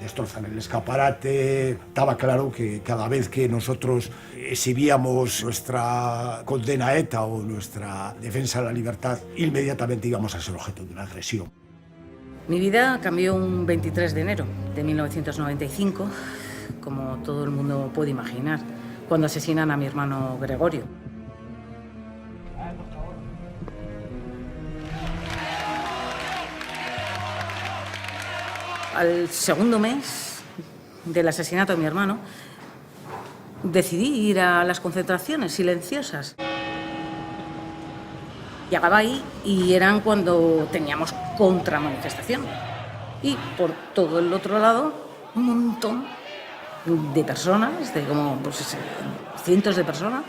destrozan el escaparate. Estaba claro que cada vez que nosotros exhibíamos nuestra condena a ETA o nuestra defensa de la libertad, inmediatamente íbamos a ser objeto de una agresión. Mi vida cambió un 23 de enero de 1995, como todo el mundo puede imaginar, cuando asesinan a mi hermano Gregorio. Al segundo mes del asesinato de mi hermano, decidí ir a las concentraciones silenciosas. Llegaba ahí y eran cuando teníamos contramanifestación. Y por todo el otro lado, un montón de personas, de como cientos de personas,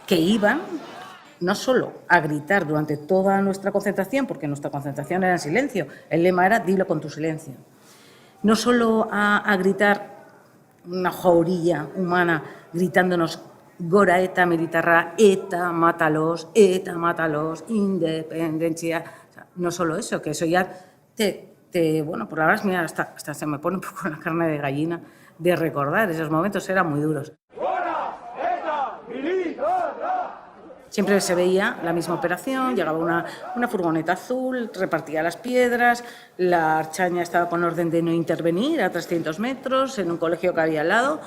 que iban no solo a gritar durante toda nuestra concentración, porque nuestra concentración era en silencio, el lema era dilo con tu silencio, no solo a gritar una jauría humana gritándonos Gora eta militarra, eta mátalos, independencia. O sea, no solo eso, que eso ya bueno, por la verdad, mira, hasta se me pone un poco la carne de gallina de recordar esos momentos, eran muy duros. Siempre se veía la misma operación, llegaba una furgoneta azul, repartía las piedras, la Archaña estaba con orden de no intervenir a 300 metros en un colegio que había al lado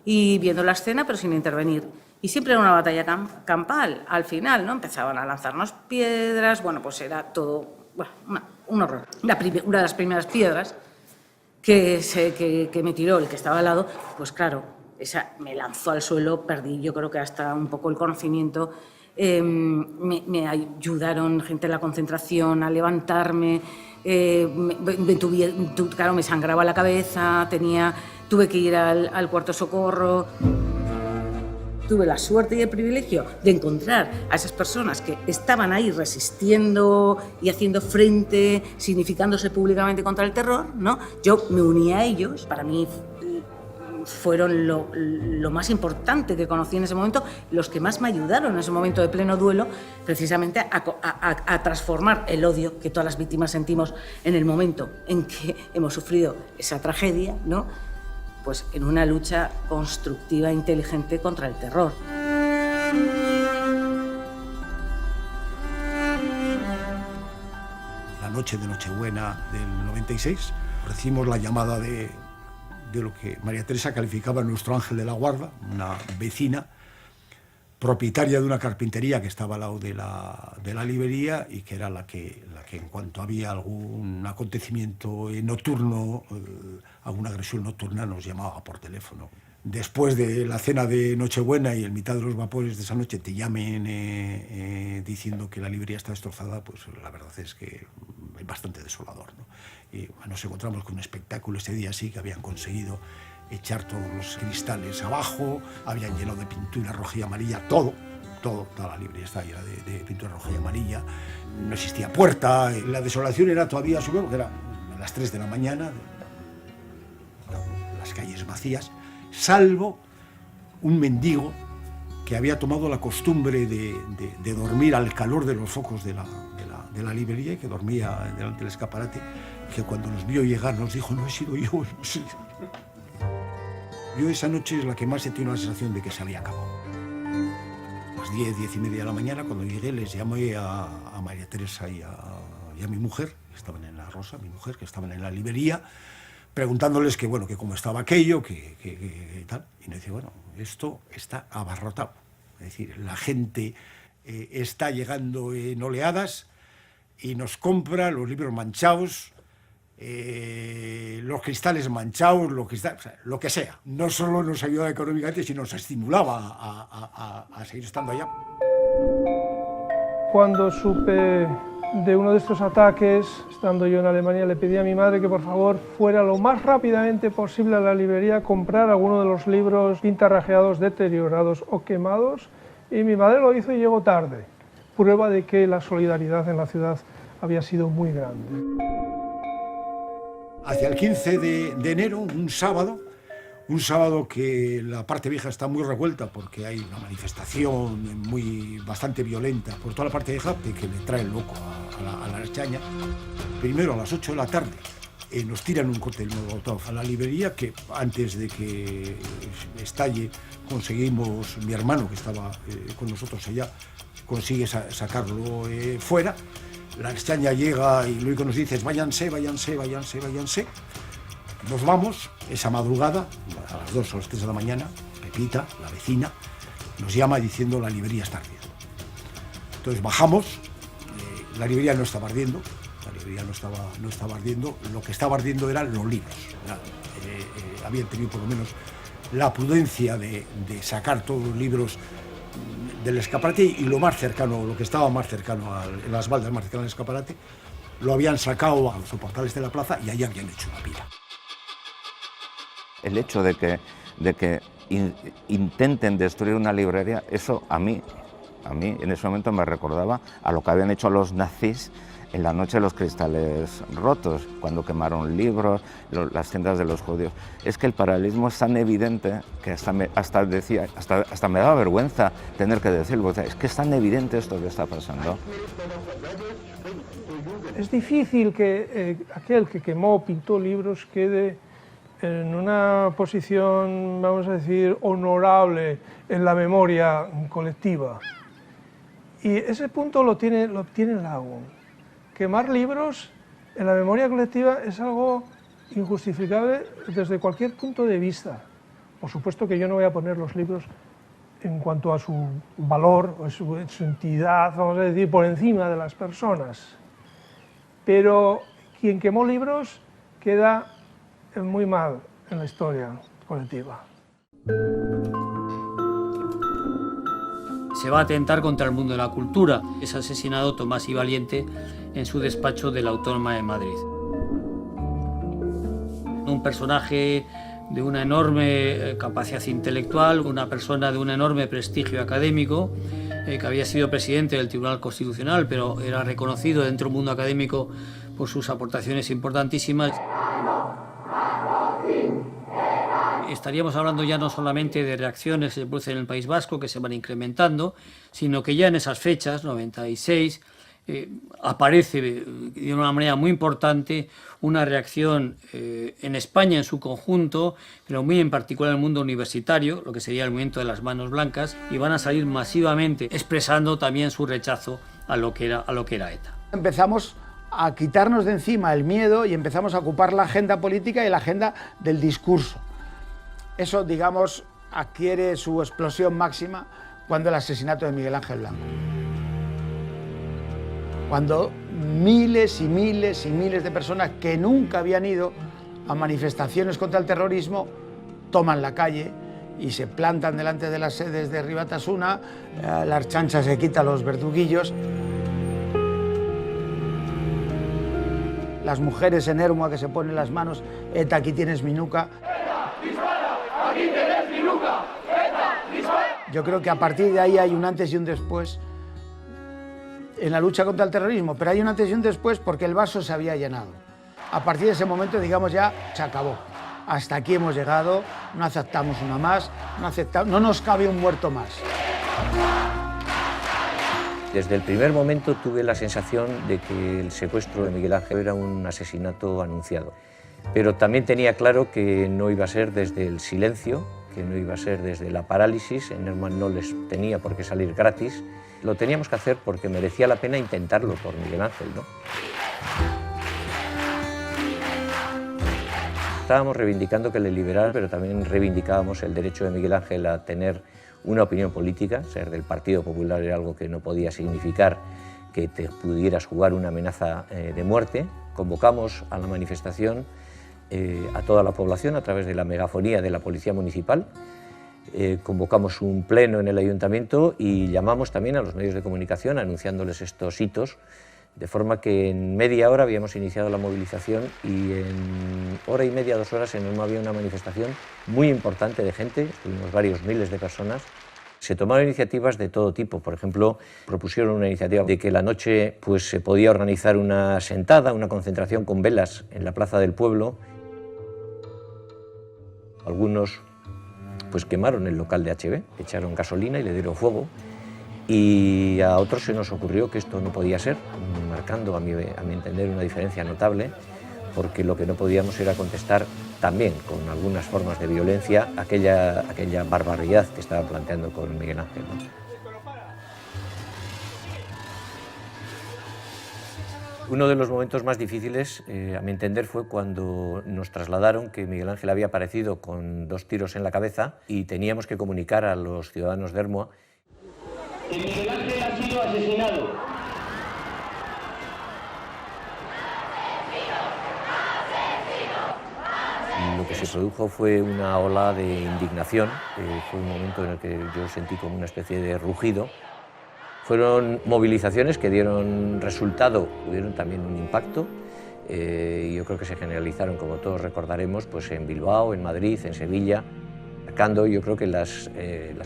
y viendo la escena pero sin intervenir. Y siempre era una batalla campal, al final, ¿no? Empezaban a lanzarnos piedras, bueno, pues era todo bueno, un horror. Una de las primeras piedras que me tiró el que estaba al lado, pues claro, esa me lanzó al suelo, perdí yo creo que hasta un poco el conocimiento. Me ayudaron gente de la concentración a levantarme, claro, me sangraba la cabeza, tuve que ir al cuarto socorro. Tuve la suerte y el privilegio de encontrar a esas personas que estaban ahí resistiendo y haciendo frente, significándose públicamente contra el terror, ¿no? Yo me uní a ellos, para mí fueron lo más importante que conocí en ese momento, los que más me ayudaron en ese momento de pleno duelo, precisamente a transformar el odio que todas las víctimas sentimos en el momento en que hemos sufrido esa tragedia, ¿no? Pues en una lucha constructiva e inteligente contra el terror. La noche de Nochebuena del 96 recibimos la llamada de lo que María Teresa calificaba nuestro ángel de la guarda, una vecina propietaria de una carpintería que estaba al lado de la librería y que era la que en cuanto había algún acontecimiento nocturno, alguna agresión nocturna, nos llamaba por teléfono. Después de la cena de Nochebuena y en mitad de los vapores de esa noche te llamen diciendo que la librería está destrozada, pues la verdad es que es bastante desolador, ¿no? Y nos encontramos con un espectáculo ese día sí que habían conseguido echar todos los cristales abajo, habían llenado de pintura roja y amarilla, toda la librería estaba llena de pintura roja y amarilla, no existía puerta, la desolación era todavía, supongo que era a las 3 de la mañana, las calles vacías, salvo un mendigo que había tomado la costumbre de dormir al calor de los focos de la librería y que dormía delante del escaparate, que cuando nos vio llegar nos dijo, no he sido yo, no he sido yo. Yo esa noche es la que más he tenido la sensación de que se había acabado. A las 10:30 de la mañana, cuando llegué, les llamé a María Teresa y a mi mujer, que estaban en la Rosa, mi mujer, que estaban en la librería, preguntándoles que, bueno, que cómo estaba aquello, que tal. Y me dice, bueno, esto está abarrotado. Es decir, la gente está llegando en oleadas y nos compra los libros manchados, los cristales manchados, lo que sea. No solo nos ayudaba económicamente, sino nos estimulaba a seguir estando allá. Cuando supe de uno de estos ataques, estando yo en Alemania, le pedí a mi madre que por favor fuera lo más rápidamente posible a la librería a comprar alguno de los libros pintarrajeados, deteriorados o quemados, y mi madre lo hizo y llegó tarde. Prueba de que la solidaridad en la ciudad había sido muy grande. Hacia el 15 de enero, un sábado que la parte vieja está muy revuelta porque hay una manifestación bastante violenta por toda la parte vieja que le trae loco a la Ertzaintza. Primero a las 8 de la tarde nos tiran un cóctel molotov a la librería que antes de que estalle conseguimos, mi hermano que estaba con nosotros allá, consigue sacarlo fuera. La Ertzaintza llega y lo único que nos dice es váyanse. Nos vamos esa madrugada, a las 2 o las 3 de la mañana, Pepita, la vecina, nos llama diciendo la librería está ardiendo. Entonces bajamos, la librería no estaba ardiendo, lo que estaba ardiendo eran los libros. Habían tenido por lo menos la prudencia de sacar todos los libros del escaparate y lo que estaba más cercano, en las baldas más cercanas al escaparate, lo habían sacado a los soportales de la plaza y ahí habían hecho una pila. El hecho de que intenten destruir una librería, eso a mí en ese momento me recordaba a lo que habían hecho los nazis en la noche de los cristales rotos, cuando quemaron libros, las tiendas de los judíos. Es que el paralelismo es tan evidente que hasta me daba vergüenza tener que decirlo. Es que es tan evidente esto que está pasando. Es difícil que aquel que quemó, pintó libros, quede en una posición, vamos a decir, honorable en la memoria colectiva. Y ese punto lo tiene Lagun. Quemar libros en la memoria colectiva es algo injustificable desde cualquier punto de vista. Por supuesto que yo no voy a poner los libros en cuanto a su valor o su entidad, vamos a decir, por encima de las personas. pero quien quemó libros queda muy mal en la historia colectiva. Se va a atentar contra el mundo de la cultura. Es asesinado Tomás y Valiente en su despacho de la Autónoma de Madrid. Un personaje de una enorme capacidad intelectual, una persona de un enorme prestigio académico, que había sido presidente del Tribunal Constitucional, pero era reconocido dentro del mundo académico por sus aportaciones importantísimas. Estaríamos hablando ya no solamente de reacciones que se producen en el País Vasco, que se van incrementando, sino que ya en esas fechas, 96, aparece de una manera muy importante una reacción en España en su conjunto, pero muy en particular en el mundo universitario, lo que sería el movimiento de las manos blancas, y van a salir masivamente expresando también su rechazo a lo que era ETA. Empezamos a quitarnos de encima el miedo y empezamos a ocupar la agenda política y la agenda del discurso. Eso, digamos, adquiere su explosión máxima cuando el asesinato de Miguel Ángel Blanco. Cuando miles y miles y miles de personas que nunca habían ido a manifestaciones contra el terrorismo toman la calle y se plantan delante de las sedes de Ribatasuna, la Ertzaintza se quita los verduguillos. Las mujeres en Ermua que se ponen las manos, ETA, aquí tienes mi nuca. ETA, dispara, aquí tienes mi nuca. ETA, dispara. Yo creo que a partir de ahí hay un antes y un después en la lucha contra el terrorismo, pero hay un antes y un después porque el vaso se había llenado. A partir de ese momento, digamos, ya se acabó. Hasta aquí hemos llegado, no aceptamos una más, no nos cabe un muerto más. Desde el primer momento tuve la sensación de que el secuestro de Miguel Ángel era un asesinato anunciado, pero también tenía claro que no iba a ser desde el silencio, que no iba a ser desde la parálisis. En Herman no les tenía por qué salir gratis. Lo teníamos que hacer porque merecía la pena intentarlo por Miguel Ángel, ¿no? Estábamos reivindicando que le liberaran, pero también reivindicábamos el derecho de Miguel Ángel a tener una opinión política. Ser del Partido Popular era algo que no podía significar que te pudieras jugar una amenaza de muerte. Convocamos a la manifestación a toda la población a través de la megafonía de la Policía Municipal. Convocamos un pleno en el ayuntamiento y llamamos también a los medios de comunicación anunciándoles estos hitos, de forma que en media hora habíamos iniciado la movilización y en hora y media, 2 horas, en Elmo había una manifestación muy importante de gente, estuvimos varios miles de personas. Se tomaron iniciativas de todo tipo. Por ejemplo, propusieron una iniciativa de que la noche pues, se podía organizar una sentada, una concentración con velas en la plaza del pueblo. Algunos pues quemaron el local de HB, echaron gasolina y le dieron fuego, y a otros se nos ocurrió que esto no podía ser, marcando a mi entender una diferencia notable, porque lo que no podíamos era contestar también con algunas formas de violencia aquella barbaridad que estaba planteando con Miguel Ángel, ¿no? Uno de los momentos más difíciles, a mi entender, fue cuando nos trasladaron que Miguel Ángel había aparecido con 2 tiros en la cabeza y teníamos que comunicar a los ciudadanos de Ermua que Miguel Ángel ha sido asesinado. Lo que se produjo fue una ola de indignación, fue un momento en el que yo sentí como una especie de rugido. Fueron movilizaciones que dieron resultado, tuvieron también un impacto, y yo creo que se generalizaron, como todos recordaremos, pues en Bilbao, en Madrid, en Sevilla, marcando yo creo que las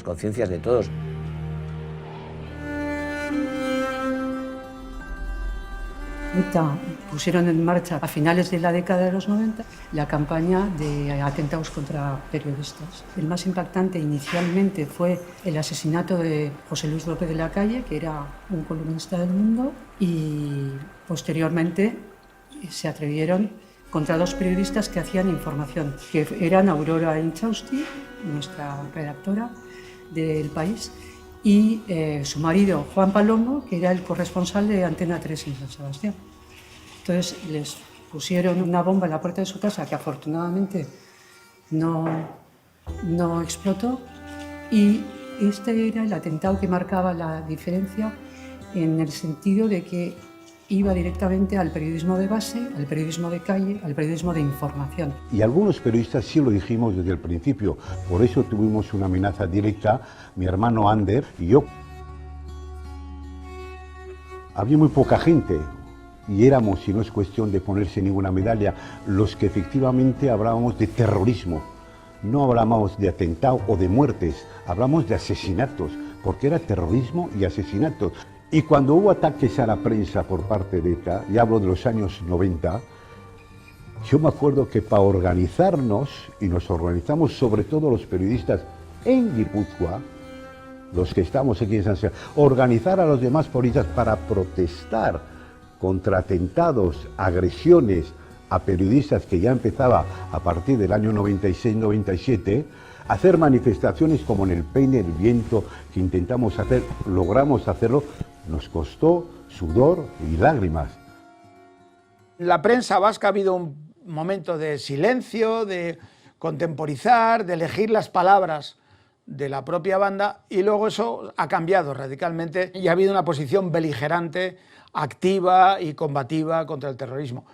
conciencias de todos. ETA pusieron en marcha a finales de la década de los 90 la campaña de atentados contra periodistas. El más impactante inicialmente fue el asesinato de José Luis López de la Calle, que era un columnista del Mundo, y posteriormente se atrevieron contra 2 periodistas que hacían información, que eran Aurora Inchausti, nuestra redactora del País, y su marido, Juan Palomo, que era el corresponsal de Antena 3 en San Sebastián. Entonces les pusieron una bomba en la puerta de su casa, que afortunadamente no explotó, y este era el atentado que marcaba la diferencia en el sentido de que iba directamente al periodismo de base, al periodismo de calle, al periodismo de información. Y algunos periodistas sí lo dijimos desde el principio, por eso tuvimos una amenaza directa, mi hermano Ander y yo. Había muy poca gente y éramos, si no es cuestión de ponerse ninguna medalla, los que efectivamente hablábamos de terrorismo. No hablábamos de atentado o de muertes, hablamos de asesinatos, porque era terrorismo y asesinatos. Y cuando hubo ataques a la prensa por parte de ETA, y hablo de los años 90, yo me acuerdo que para organizarnos, y nos organizamos sobre todo los periodistas en Guipúzcoa, los que estamos aquí en San Sebastián, organizar a los demás periodistas para protestar contra atentados, agresiones a periodistas que ya empezaba a partir del año 96-97, hacer manifestaciones como en el Peine, el Viento, que intentamos hacer, logramos hacerlo, nos costó sudor y lágrimas. En la prensa vasca ha habido un momento de silencio, de contemporizar, de elegir las palabras de la propia banda, y luego eso ha cambiado radicalmente y ha habido una posición beligerante, activa y combativa contra el terrorismo.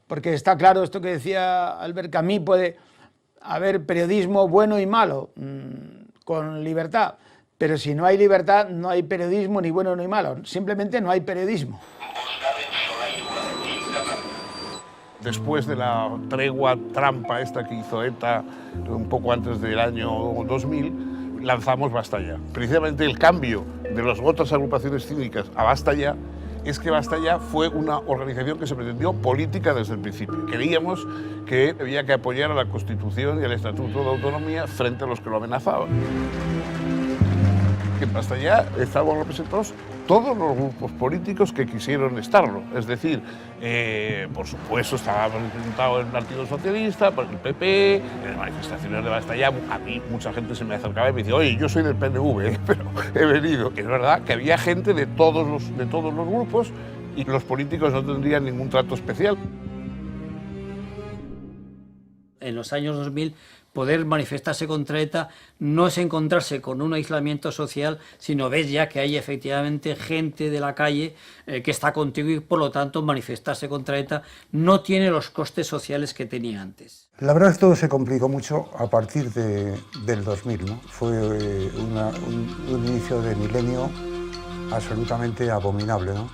Porque está claro esto que decía Albert Camus, puede haber periodismo bueno y malo, con libertad, pero si no hay libertad no hay periodismo ni bueno ni malo, simplemente no hay periodismo. Después de la tregua trampa esta que hizo ETA un poco antes del año 2000, lanzamos Basta Ya. Precisamente el cambio de las otras agrupaciones cívicas a Basta Ya es que Basta Ya fue una organización que se pretendió política desde el principio. Creíamos que había que apoyar a la Constitución y al Estatuto de Autonomía frente a los que lo amenazaban. En Basta Ya estaban representados todos los grupos políticos que quisieron estarlo. Es decir, por supuesto, estaba representado el Partido Socialista, el PP, en las manifestaciones de Basta Ya. A mí mucha gente se me acercaba y me decía, oye, yo soy del PNV, pero he venido. Es verdad que había gente de todos los grupos y los políticos no tendrían ningún trato especial. En los años 2000, poder manifestarse contra ETA no es encontrarse con un aislamiento social, sino ves ya que hay efectivamente gente de la calle que está contigo y por lo tanto manifestarse contra ETA no tiene los costes sociales que tenía antes. La verdad es que todo se complicó mucho a partir del 2000, ¿no? Fue un inicio de milenio absolutamente abominable, ¿no?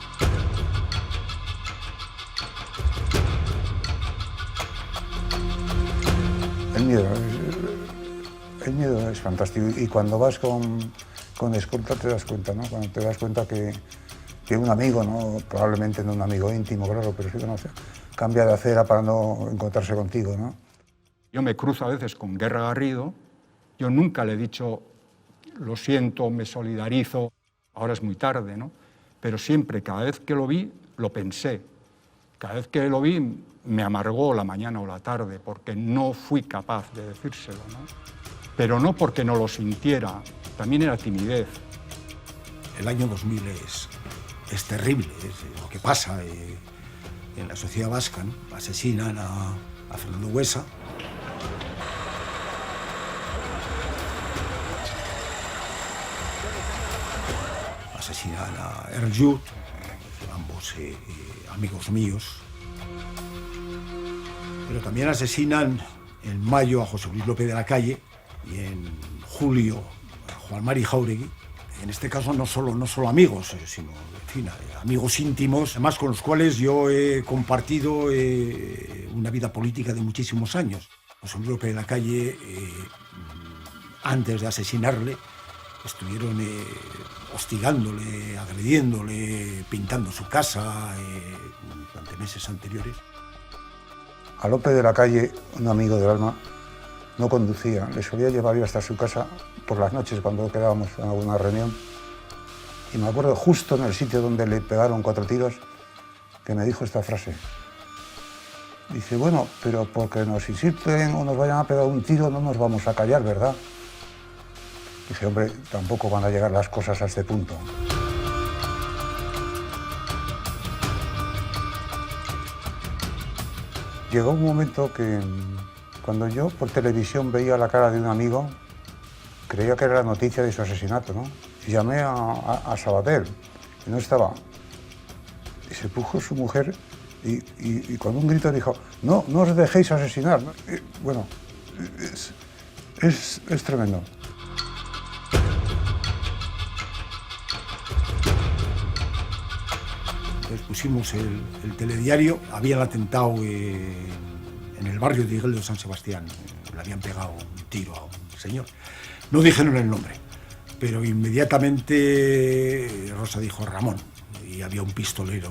El miedo es fantástico y cuando vas con escolta te das cuenta, ¿no? Cuando te das cuenta que un amigo, ¿no? Probablemente no un amigo íntimo, claro, pero sí conoce, cambia de acera para no encontrarse contigo, ¿no? Yo me cruzo a veces con Guerra Garrido, yo nunca le he dicho lo siento, me solidarizo, ahora es muy tarde, ¿no? Pero siempre, cada vez que lo vi, lo pensé. Cada vez que lo vi, me amargó la mañana o la tarde, porque no fui capaz de decírselo, ¿no? Pero no porque no lo sintiera, también era timidez. El año 2000 es terrible, es lo que pasa en la sociedad vasca, ¿no? Asesinan a Fernando Buesa. Asesinan a Erljut, ambos amigos míos. Pero también asesinan en mayo a José Luis López de la Calle y en julio a Juan Mari Jáuregui. En este caso no solo amigos, sino en fin, amigos íntimos, además con los cuales yo he compartido una vida política de muchísimos años. José Luis López de la Calle, antes de asesinarle, estuvieron hostigándole, agrediéndole, pintando su casa durante meses anteriores. A López de la Calle, un amigo del alma, no conducía, le solía llevar yo hasta su casa por las noches cuando quedábamos en alguna reunión. Y me acuerdo justo en el sitio donde le pegaron 4 tiros que me dijo esta frase. Dice, bueno, pero porque nos insisten o nos vayan a pegar un tiro no nos vamos a callar, ¿verdad? Dice, hombre, tampoco van a llegar las cosas a este punto. Llegó un momento que cuando yo por televisión veía la cara de un amigo, creía que era la noticia de su asesinato, ¿no? Y llamé a Sabater, y no estaba. y se puso su mujer y con un grito dijo, no os dejéis asesinar. Bueno, es tremendo. Entonces pusimos el telediario, había el atentado en el barrio de Higuel de San Sebastián, le habían pegado un tiro a un señor. No dijeron el nombre, pero inmediatamente Rosa dijo Ramón, y había un pistolero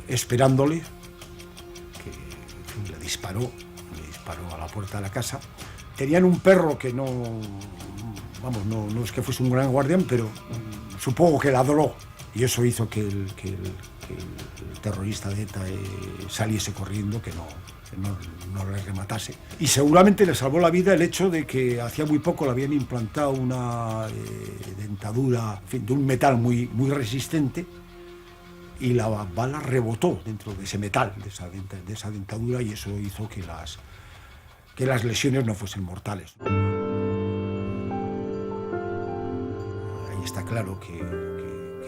esperándole, que le disparó a la puerta de la casa. Tenían un perro que no es que fuese un gran guardián, pero supongo que ladró, y eso hizo que el terrorista de ETA saliese corriendo, que no le rematase. Y seguramente le salvó la vida el hecho de que hacía muy poco le habían implantado una dentadura, en fin, de un metal muy resistente, y la bala rebotó dentro de ese metal, de esa dentadura, y eso hizo que las lesiones no fuesen mortales. Ahí está claro que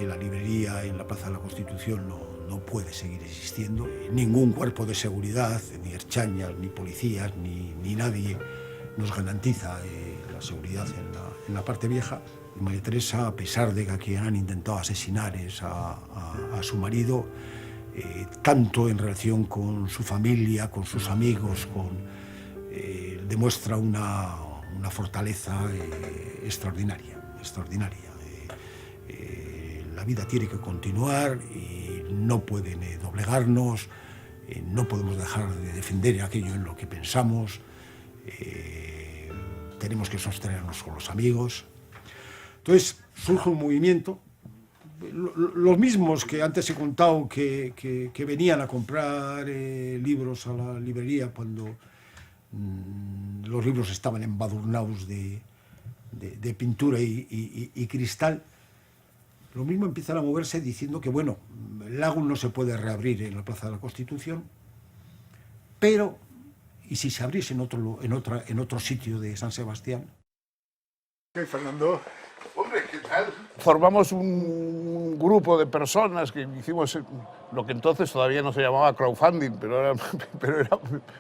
la librería en la Plaza de la Constitución no puede seguir existiendo. Ningún cuerpo de seguridad, ni Ertzaintza, ni policías, ni nadie nos garantiza la seguridad en la parte vieja. Y María Teresa, a pesar de que aquí han intentado asesinar a su marido, tanto en relación con su familia, con sus amigos, demuestra una fortaleza extraordinaria. La vida tiene que continuar y no pueden doblegarnos, no podemos dejar de defender aquello en lo que pensamos, tenemos que sostenernos con los amigos. Entonces surge un movimiento, los mismos que antes he contado que venían a comprar libros a la librería cuando los libros estaban embadurnados de pintura y cristal. Lo mismo empiezan a moverse diciendo que, bueno, el Lagun no se puede reabrir en la Plaza de la Constitución, pero, ¿y si se abriese en otro sitio de San Sebastián? ¿Qué, Fernando? Hombre, ¿qué tal? Formamos un grupo de personas que hicimos lo que entonces todavía no se llamaba crowdfunding, pero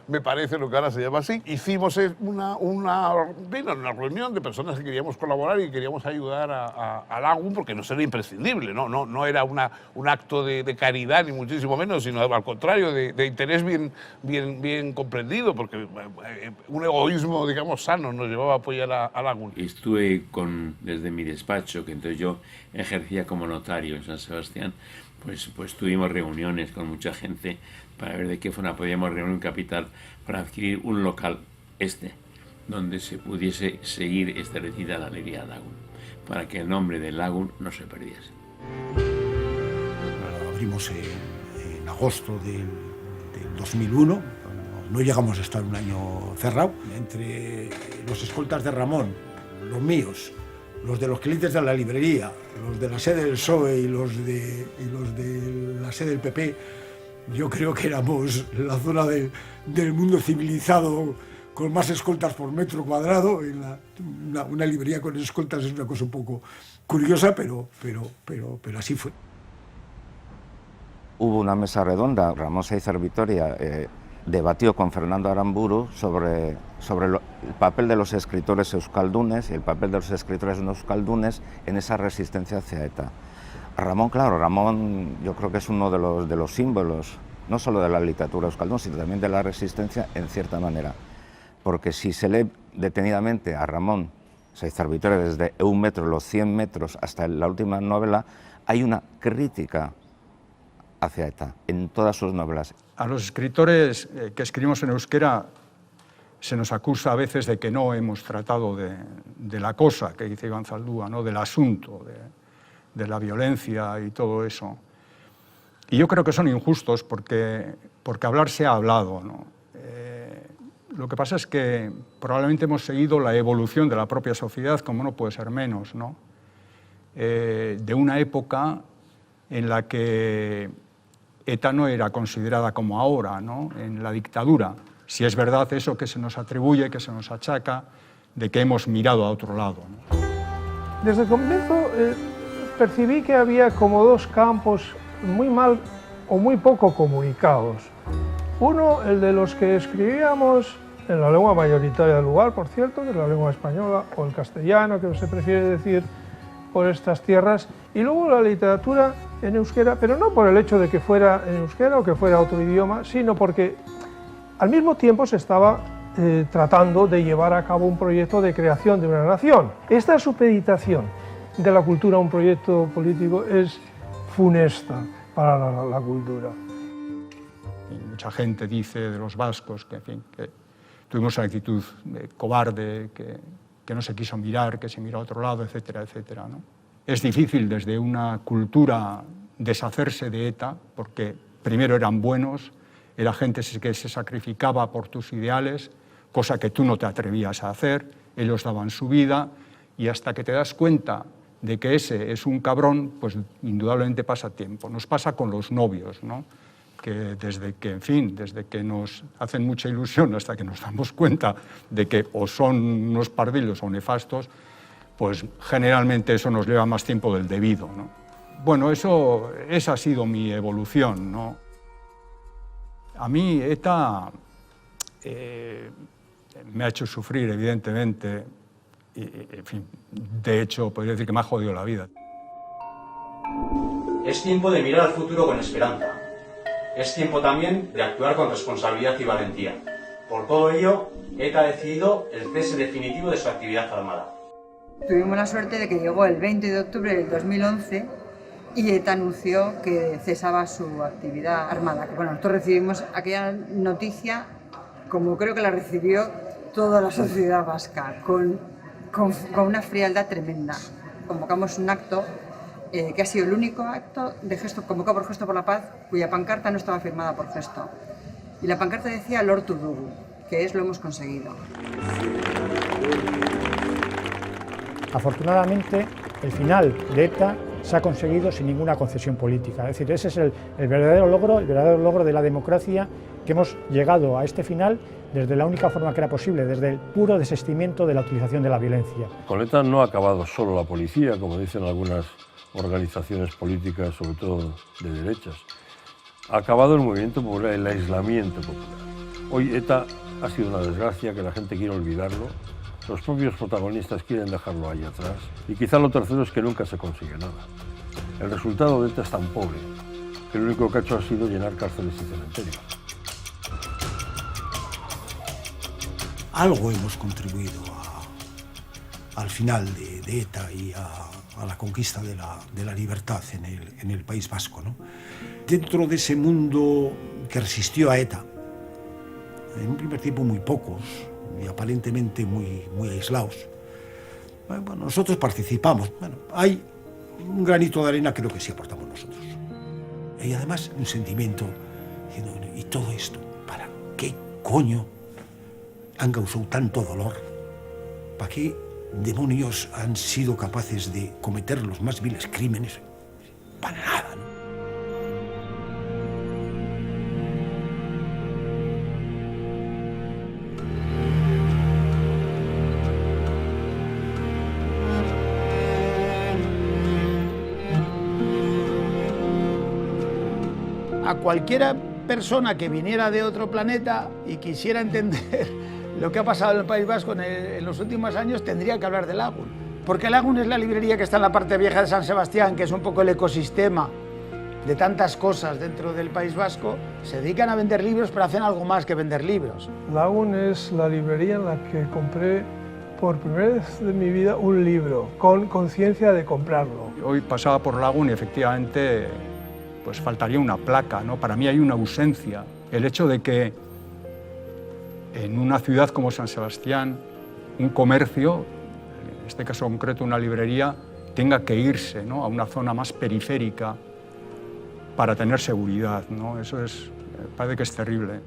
me parece lo que ahora se llama así. Hicimos una reunión de personas que queríamos colaborar y queríamos ayudar a Lagun, porque nos era imprescindible, no era un acto de caridad, ni muchísimo menos, sino al contrario, de interés bien comprendido, porque un egoísmo, digamos, sano nos llevaba a apoyar a Lagun. Estuve desde mi despacho, que entonces yo ejercía como notario en San Sebastián, pues tuvimos reuniones con mucha gente para ver de qué forma podíamos reunir un capital para adquirir un local donde se pudiese seguir establecida la librería Lagun, para que el nombre de Lagun no se perdiese. Abrimos en agosto del 2001, no llegamos a estar un año cerrado. Entre los escoltas de Ramón, los míos, los de los clientes de la librería, los de la sede del PSOE y los de la sede del PP, yo creo que éramos la zona del mundo civilizado con más escoltas por metro cuadrado. Una librería con escoltas es una cosa un poco curiosa, pero así fue. Hubo una mesa redonda, Ramón Sáizar Vitoria debatió con Fernando Aramburu sobre el papel de los escritores euskaldunes y el papel de los escritores no euskaldunes en esa resistencia hacia ETA. Ramón yo creo que es uno de los símbolos, no solo de la literatura euskaldun, sino también de la resistencia en cierta manera. Porque si se lee detenidamente a Ramón Sáizar Vitoria desde un metro, los 100 metros, hasta la última novela, hay una crítica hacia ETA en todas sus novelas. A los escritores que escribimos en euskera se nos acusa a veces de que no hemos tratado de la cosa que dice Iván Zaldúa, ¿no? Del asunto, de la violencia y todo eso. Y yo creo que son injustos porque hablar se ha hablado, ¿no? Lo que pasa es que probablemente hemos seguido la evolución de la propia sociedad, como no puede ser menos, ¿no? De una época en la que ETA no era considerada como ahora, ¿no? En la dictadura. Si es verdad eso que se nos atribuye, que se nos achaca, de que hemos mirado a otro lado, ¿no? Desde el comienzo percibí que había como dos campos muy mal o muy poco comunicados. Uno, el de los que escribíamos en la lengua mayoritaria del lugar, por cierto, que es la lengua española, o el castellano, que se prefiere decir por estas tierras, y luego la literatura en euskera, pero no por el hecho de que fuera en euskera o que fuera otro idioma, sino porque al mismo tiempo se estaba tratando de llevar a cabo un proyecto de creación de una nación. Esta supeditación de la cultura a un proyecto político es funesta para la cultura. Y mucha gente dice de los vascos que, en fin, que tuvimos una actitud cobarde, que no se quiso mirar, que se miró a otro lado, etcétera, etcétera, ¿no? Es difícil desde una cultura deshacerse de ETA, porque primero eran buenos, era gente que se sacrificaba por tus ideales, cosa que tú no te atrevías a hacer, ellos daban su vida, y hasta que te das cuenta de que ese es un cabrón, pues indudablemente pasa tiempo. Nos pasa con los novios, ¿no? Que desde que, en fin, desde que nos hacen mucha ilusión hasta que nos damos cuenta de que o son unos pardillos o nefastos, pues generalmente eso nos lleva más tiempo del debido, ¿no? Bueno, esa ha sido mi evolución, ¿no? A mí ETA me ha hecho sufrir, evidentemente, y, en fin, de hecho, podría decir que me ha jodido la vida. Es tiempo de mirar al futuro con esperanza. Es tiempo también de actuar con responsabilidad y valentía. Por todo ello, ETA ha decidido el cese definitivo de su actividad armada. Tuvimos la suerte de que llegó el 20 de octubre del 2011 y ETA anunció que cesaba su actividad armada. Bueno, nosotros recibimos aquella noticia como creo que la recibió toda la sociedad vasca, con una frialdad tremenda. Convocamos un acto que ha sido el único acto de Gesto, convocado por Gesto por la Paz, cuya pancarta no estaba firmada por Gesto. Y la pancarta decía Lortu dugu, que es lo hemos conseguido. Afortunadamente, el final de ETA se ha conseguido sin ninguna concesión política. Es decir, ese es el verdadero logro de la democracia, que hemos llegado a este final desde la única forma que era posible, desde el puro desistimiento de la utilización de la violencia. Con ETA no ha acabado solo la policía, como dicen algunas organizaciones políticas, sobre todo de derechas. Ha acabado el movimiento popular, el aislamiento popular. Hoy ETA ha sido una desgracia que la gente quiere olvidarlo, los propios protagonistas quieren dejarlo ahí atrás, y quizá lo tercero es que nunca se consigue nada. El resultado de ETA es tan pobre que lo único que ha hecho ha sido llenar cárceles y cementerios. Algo hemos contribuido al final de ETA y a la conquista de la libertad en el País Vasco, ¿no? Dentro de ese mundo que resistió a ETA, en un primer tiempo muy pocos y aparentemente muy aislados, bueno, nosotros participamos. Bueno, hay un granito de arena, creo que sí aportamos nosotros. Y además un sentimiento diciendo, ¿y todo esto para qué coño han causado tanto dolor? ¿Para qué demonios han sido capaces de cometer los más viles crímenes? Para nada, ¿no? A cualquiera persona que viniera de otro planeta y quisiera entender lo que ha pasado en el País Vasco en los últimos años, tendría que hablar de Lagun. Porque Lagun es la librería que está en la parte vieja de San Sebastián, que es un poco el ecosistema de tantas cosas dentro del País Vasco. Se dedican a vender libros, pero hacen algo más que vender libros. Lagun es la librería en la que compré por primera vez de mi vida un libro, con conciencia de comprarlo. Hoy pasaba por Lagun y efectivamente pues faltaría una placa, ¿no? Para mí hay una ausencia. El hecho de que en una ciudad como San Sebastián, un comercio, en este caso concreto una librería, tenga que irse, ¿no?, a una zona más periférica para tener seguridad, ¿no? Eso parece que es terrible.